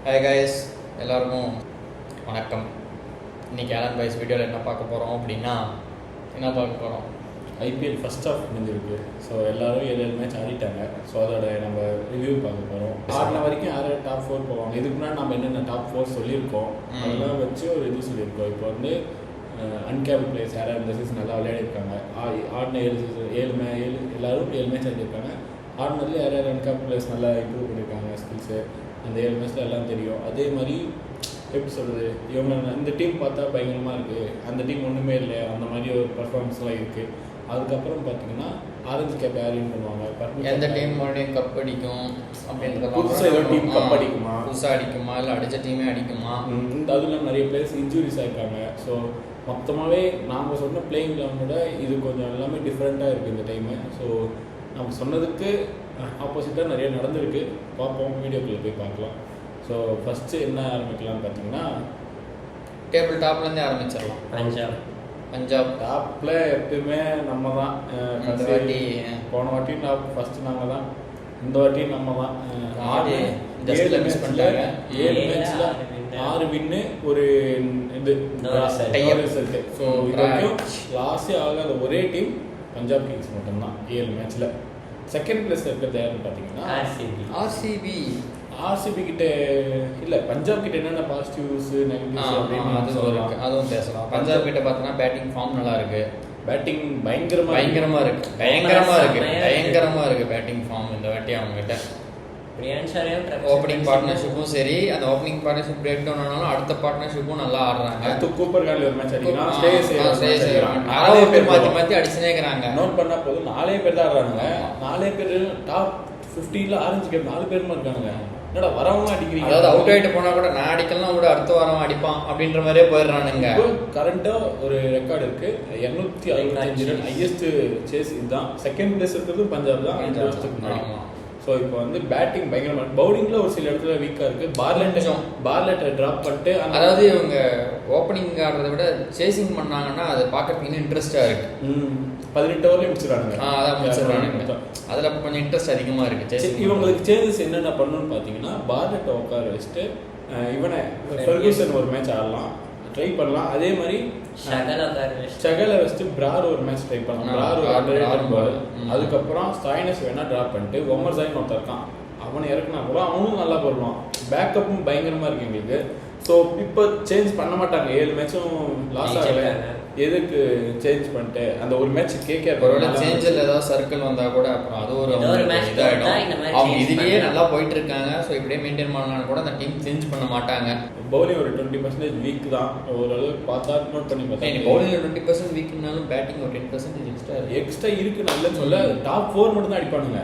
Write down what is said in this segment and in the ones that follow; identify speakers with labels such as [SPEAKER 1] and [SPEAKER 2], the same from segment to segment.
[SPEAKER 1] Hi guys, எல்லாருக்கும் வணக்கம். இன்றைக்கி ஆலன் பாய்ஸ் வீடியோவில் என்ன பார்க்க போகிறோம் அப்படின்னா
[SPEAKER 2] ஐபிஎல் ஃபர்ஸ்ட் ஆஃப் முடிஞ்சிருக்கு. ஸோ எல்லோரும் 7 மேட்ச் ஆடிட்டாங்க. ஸோ அதோட நம்ம ரிவ்யூ பார்க்க போகிறோம். ஆடின வரைக்கும் யார் டாப் 4 போவாங்க, இதுக்கு முன்னாடி நம்ம என்னென்ன டாப் 4 சொல்லியிருக்கோம் அதெல்லாம் வச்சு ஒரு இது சொல்லியிருக்கோம். இப்போ வந்து அன்கேப்டு பிளேயர்ஸ் யாராவது இந்த சீசன் நல்லா விளையாடிருக்காங்க. ஆடின 7 எல்லோரும் 7 மேட்ச் ஆடிருக்காங்க. ஆடினதுல யார் அன்கேப்டு பிளேயர்ஸ் நல்லா இம்ப்ரூவ் பண்ணியிருக்காங்க ஸ்கில்ஸு, அந்த 7 மேட்ச்சில் எல்லாம் தெரியும். அதே மாதிரி எப்படி சொல்கிறது, இவங்க இந்த டீம் பார்த்தா பயங்கரமாக இருக்குது, அந்த டீம் ஒன்றுமே இல்லை, அந்த மாதிரி ஒரு பர்ஃபார்மன்ஸ்லாம் இருக்குது. அதுக்கப்புறம் பார்த்தீங்கன்னா ஆரஞ்சு கேப் யாரையும் பண்ணுவாங்க,
[SPEAKER 1] எந்த டீம் மறுபடியும் கப் அடிக்கும் அப்படின்ற
[SPEAKER 2] புதுசாக டீம் கப் அடிக்குமா,
[SPEAKER 1] புதுசாக அடிக்குமா இல்லை அடித்த டீமே அடிக்குமா.
[SPEAKER 2] அதில் நிறைய பிளேயர்ஸ் இன்ஜுரிஸ் ஆகிருக்காங்க. ஸோ மொத்தமாகவே நாம் சொன்ன பிளேயிங் லெவனோட இது கொஞ்சம் எல்லாமே டிஃப்ரெண்ட்டாக இருக்குது இந்த டைமு. ஸோ நம்ம சொன்னதுக்கு ஆப்போசிட்டாக நிறைய நடந்திருக்கு. பார்ப்போம், வீடியோக்குள்ளே போய் பார்க்கலாம். ஸோ ஃபஸ்ட்டு என்ன ஆரம்பிக்கலாம்னு பார்த்தீங்கன்னா
[SPEAKER 1] டேபிள் டாப்லேருந்தே ஆரம்பிச்சிடலாம். பஞ்சாப்
[SPEAKER 2] டாப்பில் எப்பயுமே நம்ம தான். போன வாட்டி டாப் ஃபஸ்ட்டு நாங்கள் தான், இந்த வாட்டி நம்ம தான். 7 மேட்ச்சில் 6 வின்னு ஒரு இது ரிசல்ட்டு. ஸோ இது வரைக்கும் லாஸே ஆகாத ஒரே டீம் பஞ்சாப் கிங்ஸ் மட்டும்தான் 7 மேட்ச்சில். செகண்ட் பிளேஸ் இருக்கிறது யாருன்னு பார்த்தீங்கன்னா ஆர்சிபி கிட்ட இல்லை, பஞ்சாப் கிட்ட என்னென்ன பாசிட்டிவ்ஸ் நெகட்டிவ்ஸ் அப்படின்னு
[SPEAKER 1] அதுவும் பேசலாம். பஞ்சாப் கிட்ட பார்த்தோன்னா பேட்டிங் ஃபார்ம் நல்லா இருக்கு,
[SPEAKER 2] பேட்டிங் பயங்கரமாக
[SPEAKER 1] இருக்கு பேட்டிங் ஃபார்ம் இந்த வாட்டி அவங்க கிட்ட. ஓப்பனிங் பார்ட்னர்ஷிப்பும் சரி, அந்த ஓப்பனிங் பார்ட்னர்ஷிப் பிரேக் டவுன் ஆனாலும் அடுத்த பார்ட்னர்ஷிப்பும் நல்லா ஆடுறாங்க.
[SPEAKER 2] அடுத்து கூப்பர் கார்டில் ஒரு மேட்ச் அடிக்கிறாங்க,
[SPEAKER 1] நிறைய பேர் மாற்றி அடிச்சுனே இருக்கிறாங்க.
[SPEAKER 2] நோட் பண்ணா போதும், 4 பேர் தான் ஆடுறாங்க. 4 பேர் டாப் 15ல ஆரஞ்சு கேப் 4 பேருமா இருக்காங்க. என்னடா வரவங்க அடிக்கிறீங்க,
[SPEAKER 1] அதாவது அவுட் ஆகிட்டு போனால் கூட நான் அடிக்கலாம் கூட அடுத்த வாரம் அடிப்பான் அப்படின்ற மாதிரியே போயிடுறானுங்க.
[SPEAKER 2] கரண்டாக ஒரு ரெக்கார்டு இருக்கு, 265 ரன் ஹையஸ்ட் சேஸ். இதுதான் செகண்ட் பிளேஸ் இருக்கிறது பஞ்சாப் தான் 2 வருஷத்துக்கு முன்னாடி. ஸோ இப்போ வந்து பேட்டிங் பயங்கரமாக, பவுலிங்கில் ஒரு சில இடத்துல வீக்காக இருக்குது. பார்லெட்டை ட்ராப் பண்ணிட்டு,
[SPEAKER 1] அதாவது இவங்க ஓப்பனிங் ஆடுறத விட சேசிங் பண்ணாங்கன்னா அது பார்க்கறதுக்கு இன்னும் இன்ட்ரெஸ்டாக இருக்குது.
[SPEAKER 2] 18 ஓவர்லேயே முடிச்சிடறாங்க.
[SPEAKER 1] அதான் முடிச்சிடறாங்க, அதில் கொஞ்சம் இன்ட்ரெஸ்ட் அதிகமாக இருக்குது.
[SPEAKER 2] இவங்களுக்கு சேஞ்சஸ் என்னென்ன பண்ணணும்னு பார்த்தீங்கன்னா, பார்லெட்டை உட்கார வச்சுட்டு இவனை ஃபெர்கூசன் ஒரு மேட்ச் ஆடலாம், ட்ரை பண்ணலாம். அதே மாதிரி சகலை வச்சுட்டு பிரார் ஒரு மேட்ச் ட்ரை பண்ணலாம். பிரார் ஒரு அண்டர்ரேட்டட் பாலர். அதுக்கப்புறம் ஸ்டாய்னஸ் வேணா ட்ராப் பண்ணிட்டு ஒமர் ஜாயின் ஒருத்தர் இருக்கான், அவனை இறக்குனா கூட அவனும் நல்லா போடுவான். பேக்கப்பும் பயங்கரமாக இருக்கு எங்களுக்கு. ஸோ இப்போ சேஞ்ச் பண்ண மாட்டாங்க. 7 மேட்சும் லாஸ் ஆகலை, எதுக்கு சேஞ்ச் பண்ணிட்டு அந்த ஒரு மேட்ச்
[SPEAKER 1] சேஞ்சில் ஏதாவது சர்க்கிள் வந்தால் கூட அப்புறம் அது ஒரு இதாகிடும். அவங்க இதுலேயே நல்லா போயிட்டு இருக்காங்க. ஸோ இப்படியே மெயின்டைன் பண்ணலான்னு கூட அந்த டீம் சேஞ்ச் பண்ண மாட்டாங்க.
[SPEAKER 2] பவுலிங் ஒரு 20% வீக் தான், ஓரளவுக்கு பார்த்தா நோட் பண்ணி பார்த்தா.
[SPEAKER 1] பவுலிங் 20% வீக்னாலும் பேட்டிங் ஒரு 10%
[SPEAKER 2] எக்ஸ்ட்ரா இருக்கு. நல்ல சொல்ல டாப் 4 மட்டும் தான் அடிப்பானுங்க.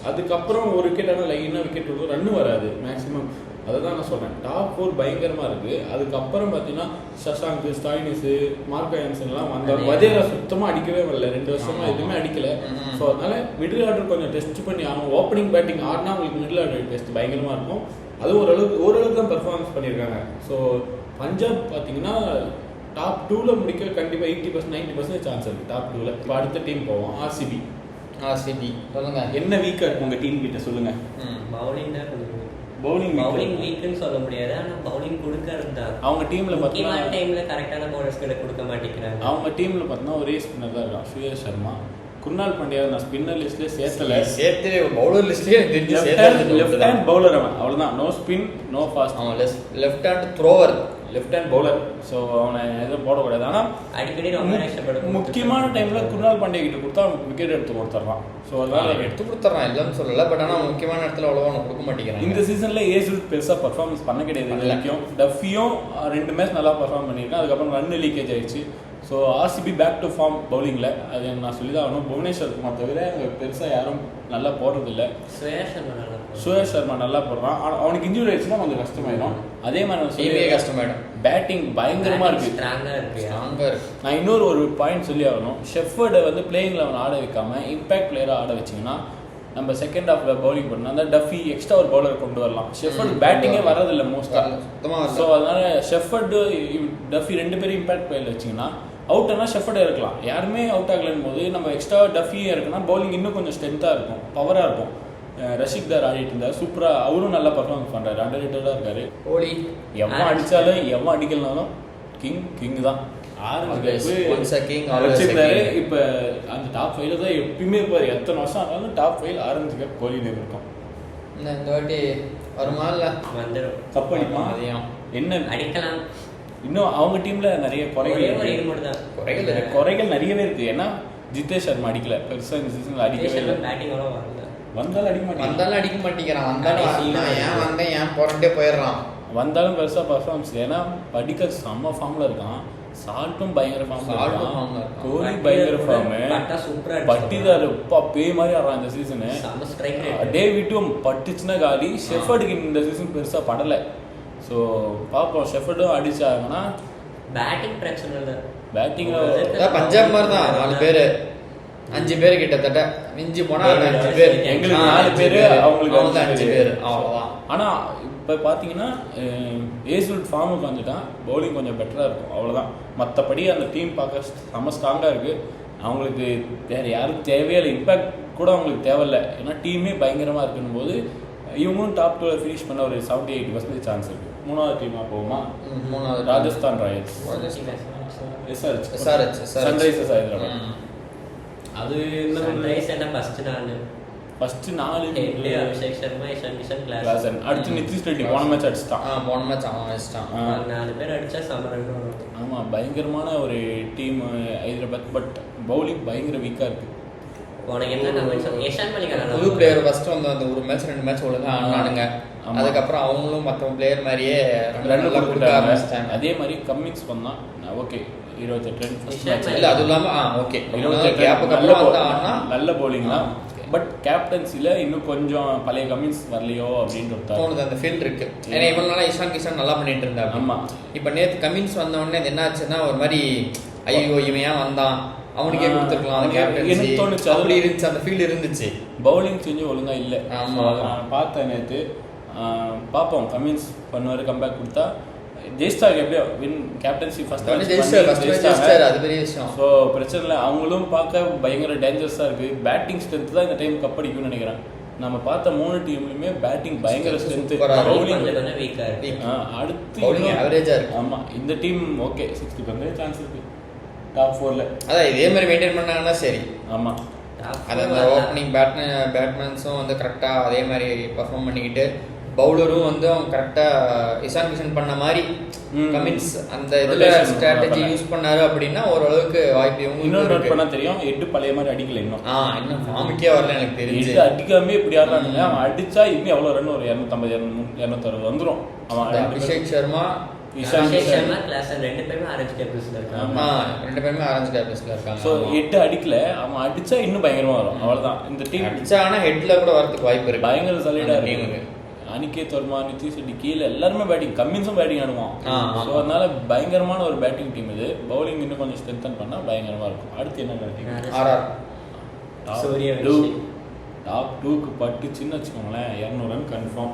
[SPEAKER 2] அதுக்கப்புறம் ஒரு விக்கெட்டான லைனாக விக்கெட் விடுவோம், ரன் வராது மேக்ஸிமம். அதை தான் நான் சொல்கிறேன், டாப் 4 பயங்கரமாக இருக்குது. அதுக்கப்புறம் பார்த்தீங்கன்னா சஷாங்க், ஸ்டாய்னிஸு, மார்க் ஆன்சன்லாம் வந்தாங்க. வதேரா சுத்தமாக அடிக்கவே வரல, 2 வருஷமாக எதுவுமே அடிக்கலை. ஸோ அதனால மிடில் ஆர்டர் கொஞ்சம் டெஸ்ட் பண்ணி ஆகணும். ஓப்பனிங் பேட்டிங் ஆடினா உங்களுக்கு மிடில் ஆர்டர் டெஸ்ட் பயங்கரமாக இருக்கும். அதுவும் ஓரளவுக்கு தான் பெர்ஃபார்மன்ஸ் பண்ணியிருக்காங்க. ஸோ பஞ்சாப் பார்த்தீங்கன்னா டாப் 2ல் முடிக்க கண்டிப்பாக 80% 90% சான்ஸ் இருக்குது டாப் 2ல். இப்போ அடுத்த டீம் போவோம், ஆர்சிபி
[SPEAKER 1] சொல்லுங்க,
[SPEAKER 2] என்ன வீக்காக இருக்கும் உங்கள் டீம் கிட்ட சொல்லுங்கள்.
[SPEAKER 3] பவுலிங் தான் கொடுக்குது.
[SPEAKER 2] பவுலிங்
[SPEAKER 3] வீக்குன்னு சொல்ல முடியாது, ஆனால் பவுலிங் கொடுக்கறது தான்.
[SPEAKER 2] அவங்க டீமில் பார்த்தீங்கன்னா
[SPEAKER 3] டைமில் கரெக்டான பவுலர்ஸ்களை கொடுக்க மாட்டேங்கிறாங்க.
[SPEAKER 2] அவங்க டீமில் பார்த்தீங்கன்னா ஒரே ஸ்பின்னர் தான் இருக்கான், சுயேஷ் சர்மா. குர்னால் பாண்டியா நான் ஸ்பின்னர் லிஸ்ட்லேயே
[SPEAKER 1] சேர்த்து பவுலர் லிஸ்ட்லேயே
[SPEAKER 2] லெஃப்ட் ஹேண்ட் பவுலர் அவன், அவ்வளோதான். நோ ஸ்பின் நோ ஃபாஸ்ட்,
[SPEAKER 1] அவன் left hand thrower,
[SPEAKER 2] left hand bowler. So அவனை எதுவும் போடக்கூடாது. ஆனால்
[SPEAKER 3] அடிக்கடி ரொம்ப கஷ்டப்படும்.
[SPEAKER 2] முக்கியமான டைமில் குர்னால் பாண்டியா கிட்ட கொடுத்தா அவனுக்கு விக்கெட் எடுத்து கொடுத்துட்றான். ஸோ அதனால்
[SPEAKER 1] எடுத்து கொடுத்துட்றான், இல்லைன்னு சொல்லலை. பட் ஆனால் முக்கியமான இடத்துல அவ்வளோவா அவனை கொடுக்க மாட்டேங்கிறான்.
[SPEAKER 2] இந்த சீசனில் ஏஜ் பெருசாக பர்ஃபார்மன்ஸ் பண்ண கிடையாது. வரைக்கும் டஃபியும் 2 மேட்ச் நல்லா பர்ஃபார்ம் பண்ணியிருக்கான். அதுக்கப்புறம் ரன் லீக்கேஜ் ஆயிடுச்சு. So RCB back to form பவுலிங்கில், அது நான் சொல்லி தான் ஆகணும். புவனேஸ்வர் குமார் தவிர அங்கே பெருசாக யாரும் நல்லா போடுறதில்லை. சுயேஷ் சர்மா நல்லா போடுறான். அவனுக்கு இன்ஜுரி ஆயிடுச்சுன்னா கொஞ்சம் கஷ்டமாயிடும். அதே மாதிரி
[SPEAKER 1] கஷ்டமாயிடும்.
[SPEAKER 2] பேட்டிங் பயங்கரமாக இருக்குது,
[SPEAKER 3] ஸ்ட்ராங்காக இருக்குது.
[SPEAKER 2] நான் இன்னொரு ஒரு பாயிண்ட் சொல்லி ஆகணும். ஷெஃபர்டை வந்து பிளேயிங்கில் அவனை ஆட வைக்காம இம்பாக்ட் பிளேயராக ஆட வச்சிங்கன்னா நம்ம செகண்ட் ஹாஃபில் பவுலிங் பண்ணோம். அந்த டஃபி எக்ஸ்ட்ரா ஒரு பவுலர் கொண்டு வரலாம். ஷெஃபர்ட் பேட்டிங்கே வரதில்லை மோஸ்ட்டாக. ஸோ அதனால ஷெஃபர்டு டஃபி 2 பேரும் இம்பாக்ட் பிளேயர் வச்சிங்கன்னா அவுட் ஆனால் ஷெஃபர்டே இருக்கலாம். யாருமே அவுட் ஆகலன்னு போது நம்ம எக்ஸ்ட்ரா டஃபியே இருக்குன்னா பவுலிங் இன்னும் கொஞ்சம் ஸ்ட்ரென்த்தாக இருக்கும், பவராக இருக்கும். ரஷிக் தார் ஆடிட்டு இருந்தார் சூப்பராக, அவரும் நல்லா பர்ஃபார்மன்ஸ் பண்ணுறாரு, அண்டர்ரேட்டடாக இருக்காரு.
[SPEAKER 1] கோலி
[SPEAKER 2] எவன் அடித்தாலும் எவன் அடிக்கலனாலும் கிங் தான். வச்சிருந்தாரு. இப்போ அந்த டாப் 5 தான் எப்பயுமே இருப்பாரு. எத்தனை வருஷம் ஆனாலும் டாப் 5 ஆரஞ்சு கப் கோலி நேம் இருக்கும்.
[SPEAKER 1] இந்த வாட்டி வருமா இல்லை
[SPEAKER 3] வந்துடும்,
[SPEAKER 2] கப் அடிப்பான்.
[SPEAKER 1] அதையும்
[SPEAKER 2] என்ன
[SPEAKER 3] அடிக்கலாம்.
[SPEAKER 2] இன்னும் அவங்க டீம்ல நிறைய குறைகள் நிறையவே இருக்கு. ஏன்னா ஜிதேஷ் சர்மா அடிக்கல பெருசா இந்த சீசன்ல அடிக்கவே இல்லை. வந்தாலும்
[SPEAKER 1] அடிக்க மாட்டேங்கிறான். ஏன் புரண்டே போயிடுறான்.
[SPEAKER 2] வந்தாலும் பெருசா பர்ஃபார்மன்ஸ். ஏன்னா படிக்க செம்ம ஃபார்ம்ல இருக்கான். சால்ட்டும் பயங்கர ஃபார்ம், கோலி பயங்கர ஃபார்ம், பட்டிதார் பேய் மாதிரி ஆடுறான் இந்த சீசனு. டேவிட்டும் பட்டுச்சுன்னா காலி. ஷெஃபர்டுக்கு இந்த சீசன் பெருசா படலை. ஸோ பார்ப்போம், ஷெஃபர்டும் அடிச்சாங்கன்னா
[SPEAKER 3] பேட்டிங் பிரச்சனை இல்லை.
[SPEAKER 2] பேட்டிங்ல
[SPEAKER 1] பஞ்சாப் மாதிரி தான் 4 பேர் 5 பேர் கிட்டத்தட்ட மிஞ்சி போனா 5 பேர்.
[SPEAKER 2] எங்களுக்கு 4 பேர், அவங்களுக்கு
[SPEAKER 1] 5 பேர் அவ்வளோதான்.
[SPEAKER 2] ஆனால் இப்போ பார்த்தீங்கன்னா ஏஸ்வுட் ஃபார்முக்கு வந்துட்டான். பவுலிங் கொஞ்சம் பெட்டராக இருக்கும், அவ்வளோதான். மற்றபடி அந்த டீம் பார்க்க செம்ம ஸ்ட்ராங்காக இருக்குது. அவங்களுக்கு வேறு யாரும் தேவையில்லை, இம்பேக்ட் கூட அவங்களுக்கு தேவையில்லை. ஏன்னா டீமே பயங்கரமாக இருக்குன்னு போது இவங்களும் டாப் 2 ஃபினிஷ் பண்ண ஒரு 78% சான்ஸ் இருக்குது. 3வது டீமாக போகுமா?
[SPEAKER 1] 3வது
[SPEAKER 2] ராஜஸ்தான் ராயல்ஸ், சன்ரைசர்ஸ் ஹைதராபாத். அது ஃபர்ஸ்ட் 4
[SPEAKER 3] அபிஷேக் சர்மா, இஷான் கிஷன்,
[SPEAKER 2] கிளாசன். அடுத்து நிதிஷ் ரெட்டி போன மேட்ச் அடிச்சிட்டான்.
[SPEAKER 1] போன மேட்ச் அவன் அடிச்சிட்டான்.
[SPEAKER 3] 4 பேர் அடிச்சா சமரன்.
[SPEAKER 2] ஆமாம், பயங்கரமான ஒரு டீம் ஹைதராபாத். பட் பவுலிங் பயங்கர வீக்காக இருக்குது.
[SPEAKER 3] உனக்கு என்ன இஷான் மலிக்
[SPEAKER 1] புது பிளேயர் ஃபர்ஸ்ட் வந்து அந்த ஒரு மேட்ச் 2 மேட்ச் ஒழுங்காக ஆனானுங்க. அதுக்கப்புறம் அவங்களும் மற்ற பிளேயர் மாதிரியே ரன் கொடுக்க ஆரம்பிச்சிட்டாங்க.
[SPEAKER 2] அதே மாதிரி கம்மிங்ஸ் பண்ணால் ஓகே 28 ரன்
[SPEAKER 1] இல்லை, அது இல்லாமல் ஓகே 28 கேப்புக்கு அப்புறம் வந்து
[SPEAKER 2] நல்ல பவுலிங் தான். பட் கேப்டன்சியில் இன்னும் கொஞ்சம் பழைய கமின்ஸ் வரலையோ அப்படின்னு
[SPEAKER 1] தோணுது. அந்த ஃபீல்ட் இருக்கு. ஏன்னா இவ்வளோ நாளாக இஷான் கிஷன் நல்லா பண்ணிட்டு இருந்தாங்க.
[SPEAKER 2] ஆமாம்,
[SPEAKER 1] இப்போ நேற்று கமின்ஸ் வந்த உடனே என்ன ஆச்சுன்னா ஒரு மாதிரி ஐயோ இவன் ஏன் வந்தான், அவனுக்கே கொடுத்துருக்கலாம் அந்த கேப்டன்சி தோணுச்சு. அப்படி இருந்துச்சு, அந்த ஃபீல்டு இருந்துச்சு.
[SPEAKER 2] பவுலிங் செஞ்சு ஒழுங்காக இல்லை.
[SPEAKER 1] ஆமாம்,
[SPEAKER 2] நான் பார்த்தேன் நேற்று. பார்ப்போம், கமின்ஸ் பண்ணுவார், கம்பேக் கொடுத்தா ஜெயிஸ்டார் எப்படியோ வின் கேப்டன்சி ஃபர்ஸ்ட்
[SPEAKER 1] அது பெரிய விஷயம்.
[SPEAKER 2] ஸோ பிரச்சனை இல்லை. அவங்களும் பார்க்க பயங்கர டேஞ்சரஸாக இருக்குது. பேட்டிங் ஸ்ட்ரென்த் தான் இந்த டைம் கப் அடிக்கும்னு நினைக்கிறேன். நம்ம பார்த்த 3 டீம்லையுமே பேட்டிங் பயங்கர ஸ்ட்ரென்த்து, அடுத்து
[SPEAKER 1] ஆவரேஜாக இருக்கு.
[SPEAKER 2] ஆமாம், இந்த டீம் ஓகே 60% சான்ஸ் இருக்குது டாப் 4ல.
[SPEAKER 1] அதான் இதே மாதிரி மெயின்டைன் பண்ணாங்கன்னா சரி.
[SPEAKER 2] ஆமாம்,
[SPEAKER 1] அது அந்த ஓப்பனிங் பேட்மேன்ஸும் வந்து கரெக்டாக அதே மாதிரி பர்ஃபார்ம் பண்ணிக்கிட்டு, பவுலரும் வந்து அவங்க கரெக்டாக இஷான் கிஷன் பண்ண மாதிரி கமின்ஸ் அந்த இதில் ஸ்ட்ராட்டஜி யூஸ் பண்ணாரு அப்படின்னா ஓரளவுக்கு வாய்ப்பு.
[SPEAKER 2] இன்னொன்று பண்ண தெரியும், 8 பழைய மாதிரி அடிக்கல இன்னும்.
[SPEAKER 1] இன்னும் ஃபார்முக்கே வரல எனக்கு தெரிஞ்சு.
[SPEAKER 2] அடிக்காமே இப்படி ஆடுறாங்க. அவன் அடிச்சா இன்னும் எவ்வளோ ரன், ஒரு 250 260 வந்துடும். அவன்
[SPEAKER 1] அபிஷேக் சர்மா,
[SPEAKER 3] இஷான் சர்மா, கிளாசன் 2 பேருமே ஆரஞ்சு கேப்ஸ்ல இருக்காங்க.
[SPEAKER 1] 2 பேருமே ஆரஞ்சு கேப்ஸ்ல இருக்காங்க.
[SPEAKER 2] ஸோ 8 அடிக்கல, அவன் அடிச்சா இன்னும் பயங்கரமா வரும். அவ்வளோதான். இந்த டீம்
[SPEAKER 1] அடிச்சா ஆனால் ஹெட்ல கூட வரதுக்கு வாய்ப்பு இருக்கு.
[SPEAKER 2] பயங்கர சலிடா இருக்கு. அனிகேத் வர்மா, நிதிஷ் ரெட்டி கீழே எல்லாருமே பேட்டிங், கம்மின்ஸும் பேட்டிங் ஆடுவான். ஸோ அதனால பயங்கரமான ஒரு பேட்டிங் டீம் இது. பவுலிங் இன்னும் கொஞ்சம் ஸ்ட்ரென்தன் பண்ணால் பயங்கரமாக இருக்கும். அடுத்து என்ன நினைக்கிறீங்க? டாப் 2க்கு பட்டுச்சுன்னு வச்சுக்கோங்களேன், 200 ரன் கன்ஃபார்ம்.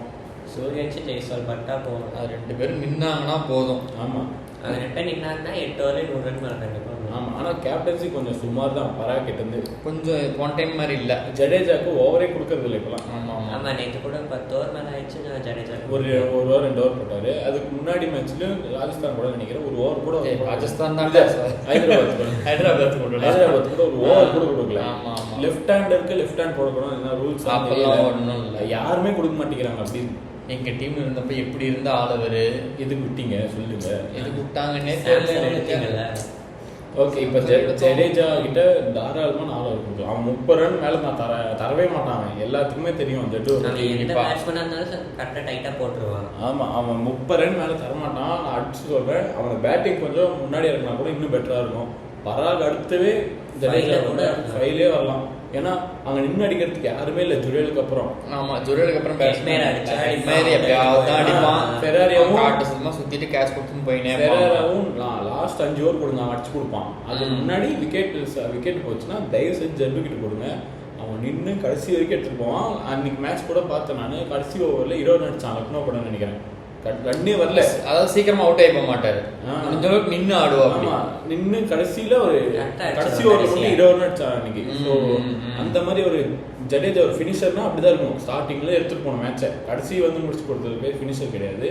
[SPEAKER 3] சூரியன்ஸ் ஜெய்ஸ்வால் பட்டா போகணும்.
[SPEAKER 1] அது 2 பேரும் நின்னாங்கன்னா போதும்.
[SPEAKER 2] ஆமாம்,
[SPEAKER 3] அது 2 பேர் நின்னாங்கன்னா 8 ஓவர் 100 ரன் மேலே கண்டிப்பாக.
[SPEAKER 2] ஆமாம், ஆனால் கேப்டன்சி கொஞ்சம் சுமார் தான். பராக்கிட்டேருந்து
[SPEAKER 1] கொஞ்சம் ஒன் டைம் மாதிரி இல்லை.
[SPEAKER 2] ஜடேஜாவுக்கு ஓவரே கொடுக்கறது இல்லை இப்போலாம்.
[SPEAKER 3] ஆமாம், நேற்று கூட 10 ஓவர் மேலே ஆயிடுச்சு. ஜடேஜா
[SPEAKER 2] ஒரு ஓவர் 2 ஓவர் போட்டார். அதுக்கு முன்னாடி மேட்ச்லையும் ராஜஸ்தான் கூட நினைக்கிறேன் ஒரு ஓவர் கூட,
[SPEAKER 1] ராஜஸ்தான் தான்
[SPEAKER 2] ஹைதராபாத் கூட ஒரு ஓவர் கூட கொடுக்கல. லெஃப்ட் ஹேண்டருக்கு லெஃப்ட் ஹேண்ட் போடக்கூடாது, என்ன ரூல்ஸ்
[SPEAKER 1] ஒன்றும் இல்லை,
[SPEAKER 2] யாருமே கொடுக்க மாட்டேங்கிறாங்க. அப்படின்னு
[SPEAKER 1] எங்கள் டீம் இருந்தப்போ எப்படி இருந்த ஆளவர்
[SPEAKER 2] எதுக்கு விட்டீங்க சொல்லுங்க,
[SPEAKER 1] எதுக்கு விட்டாங்கன்னே தெரியல.
[SPEAKER 2] ஓகே, இப்போ ஜடேஜா கிட்ட தாராளமாக 4 ஓவர் கொடுக்கும். அவன் 30 ரன் மேலே நான் தரவே மாட்டாங்க, எல்லாத்துக்குமே தெரியும். ஜட்டு
[SPEAKER 3] டைட்டாக போட்டுருவான்.
[SPEAKER 2] ஆமாம், அவன் 30 ரன் மேலே தரமாட்டான். நான் அடிச்சு சொல்கிறேன், அவனை பேட்டிங் கொஞ்சம் முன்னாடி இருக்குனா கூட இன்னும் பெட்டராக இருக்கும். பராக் அடுத்தவே ஜடேஜா கூட 5லே வரலாம். ஏன்னா அங்கே நின்று அடிக்கிறதுக்கு யாருமே இல்லை ஜுரேலுக்கு அப்புறம்.
[SPEAKER 1] ஆமாம், ஜுரேலுக்கு அப்புறம் எப்பயாவது சுற்றிட்டு கேட்ச் கொடுத்துன்னு போயினேன்.
[SPEAKER 2] பெரேராவும் லாஸ்ட் 5 ஓவர் கொடுங்க, அவன் அடிச்சு கொடுப்பான். அதுக்கு முன்னாடி விக்கெட் போச்சுன்னா தயவு செஞ்சு ஜட்டு கிட்ட கொடுங்க. அவன் நின்று கடைசி வரைக்கும் எடுத்துட்டு போவான். அன்னைக்கு மேட்ச் கூட பார்த்தேன் நான். கடைசி ஓவரில் 20 ரன் அடிச்சான் லக்னோ கூட நினைக்கிறேன். ரன்னே வரல,
[SPEAKER 1] அதாவது சீக்கிரமா அவுட் ஆகி போக மாட்டாரு, முடிஞ்ச அளவுக்கு நின்று ஆடுவா.
[SPEAKER 2] நின்று கடைசியில ஒரு கடைசி ஒரு 20 ரன் அடிச்சாங்க அன்னைக்கு. ஸோ அந்த மாதிரி ஒரு ஜடேஜா ஒரு ஃபினிஷர்னா அப்படிதான் இருக்கும். ஸ்டார்டிங்ல எடுத்துட்டு போன மேட்சை கடைசி வந்து முடிச்சு கொடுத்தது பேர் ஃபினிஷர் கிடையாது,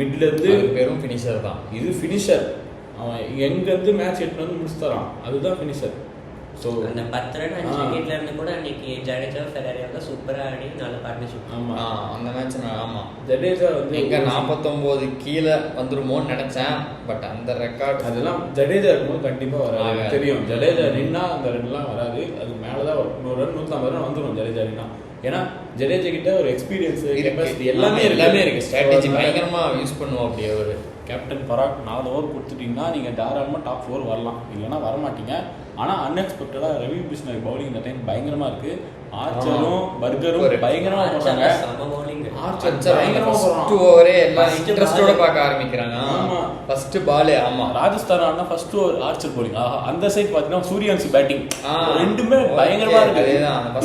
[SPEAKER 2] மிட்ல இருந்து
[SPEAKER 1] வெறும் ஃபினிஷர் தான்.
[SPEAKER 2] இது ஃபினிஷர், அவன் எங்க இருந்து மேட்ச் எடுத்து வந்து முடிச்சு தரான், அதுதான் ஃபினிஷர். ஸோ
[SPEAKER 3] அந்த 10 ரன் 5 விக்கெட்ல இருந்து கூட அன்னைக்கு ஜடேஜா ஃபெராரியோட சூப்பரா ஆடி நல்ல பார்ட்னர்ஷிப்.
[SPEAKER 1] அந்த மேட்ச்
[SPEAKER 2] ஜடேஜா வந்து
[SPEAKER 1] எங்க 49 கீழே வந்துருமோன்னு நினைச்சேன். பட் அந்த ரெக்கார்ட்
[SPEAKER 2] அதெல்லாம் ஜடேஜா இருக்கும்போது கண்டிப்பா வராது, தெரியும். ஜடேஜா நின்னா அந்த ரன்லாம் வராது, அது மேலதான் 100 ரன் 150 ரன் வந்துடும் ஜடேஜா நின்னா. ஏன்னா ஜடேஜா கிட்ட ஒரு எக்ஸ்பீரியன்ஸ் கெப்பாசிட்டி எல்லாமே இருக்கு.
[SPEAKER 1] ஸ்ட்ராட்டஜி பயங்கரமா யூஸ் பண்ணுவோம். அப்படியே ஒரு
[SPEAKER 2] கேப்டன் பராக் 4 ஓவர் கொடுத்துட்டீங்கன்னா நீங்கள் தாராளமாக டாப் 4 வரலாம், இல்லைன்னா வரமாட்டீங்க. ஆனால் அன்எக்ஸ்பெக்டடாக ரவி பிஷ்ணர் பவுலிங் இந்த டைம் பயங்கரமாக இருக்குது. ஆர்ச்சரும் பர்கரும் பயங்கரமாக போடுறாங்க. ஆர்ச்சர் பயங்கரமாக போடுறாங்க.
[SPEAKER 1] ஓவரே எல்லாம் இன்ட்ரெஸ்டோட பார்க்க ஆரம்பிக்கிறாங்க. ஃபர்ஸ்ட் பாலே
[SPEAKER 2] ராஜஸ்தான் ஆனா ஃபர்ஸ்ட் ஓவர் ஆர்ச்சர் போலிங். அந்த சைடு பார்த்தீங்கன்னா சூரியவன்சி பேட்டிங் ரெண்டுமே பயங்கரமாக இருக்குது.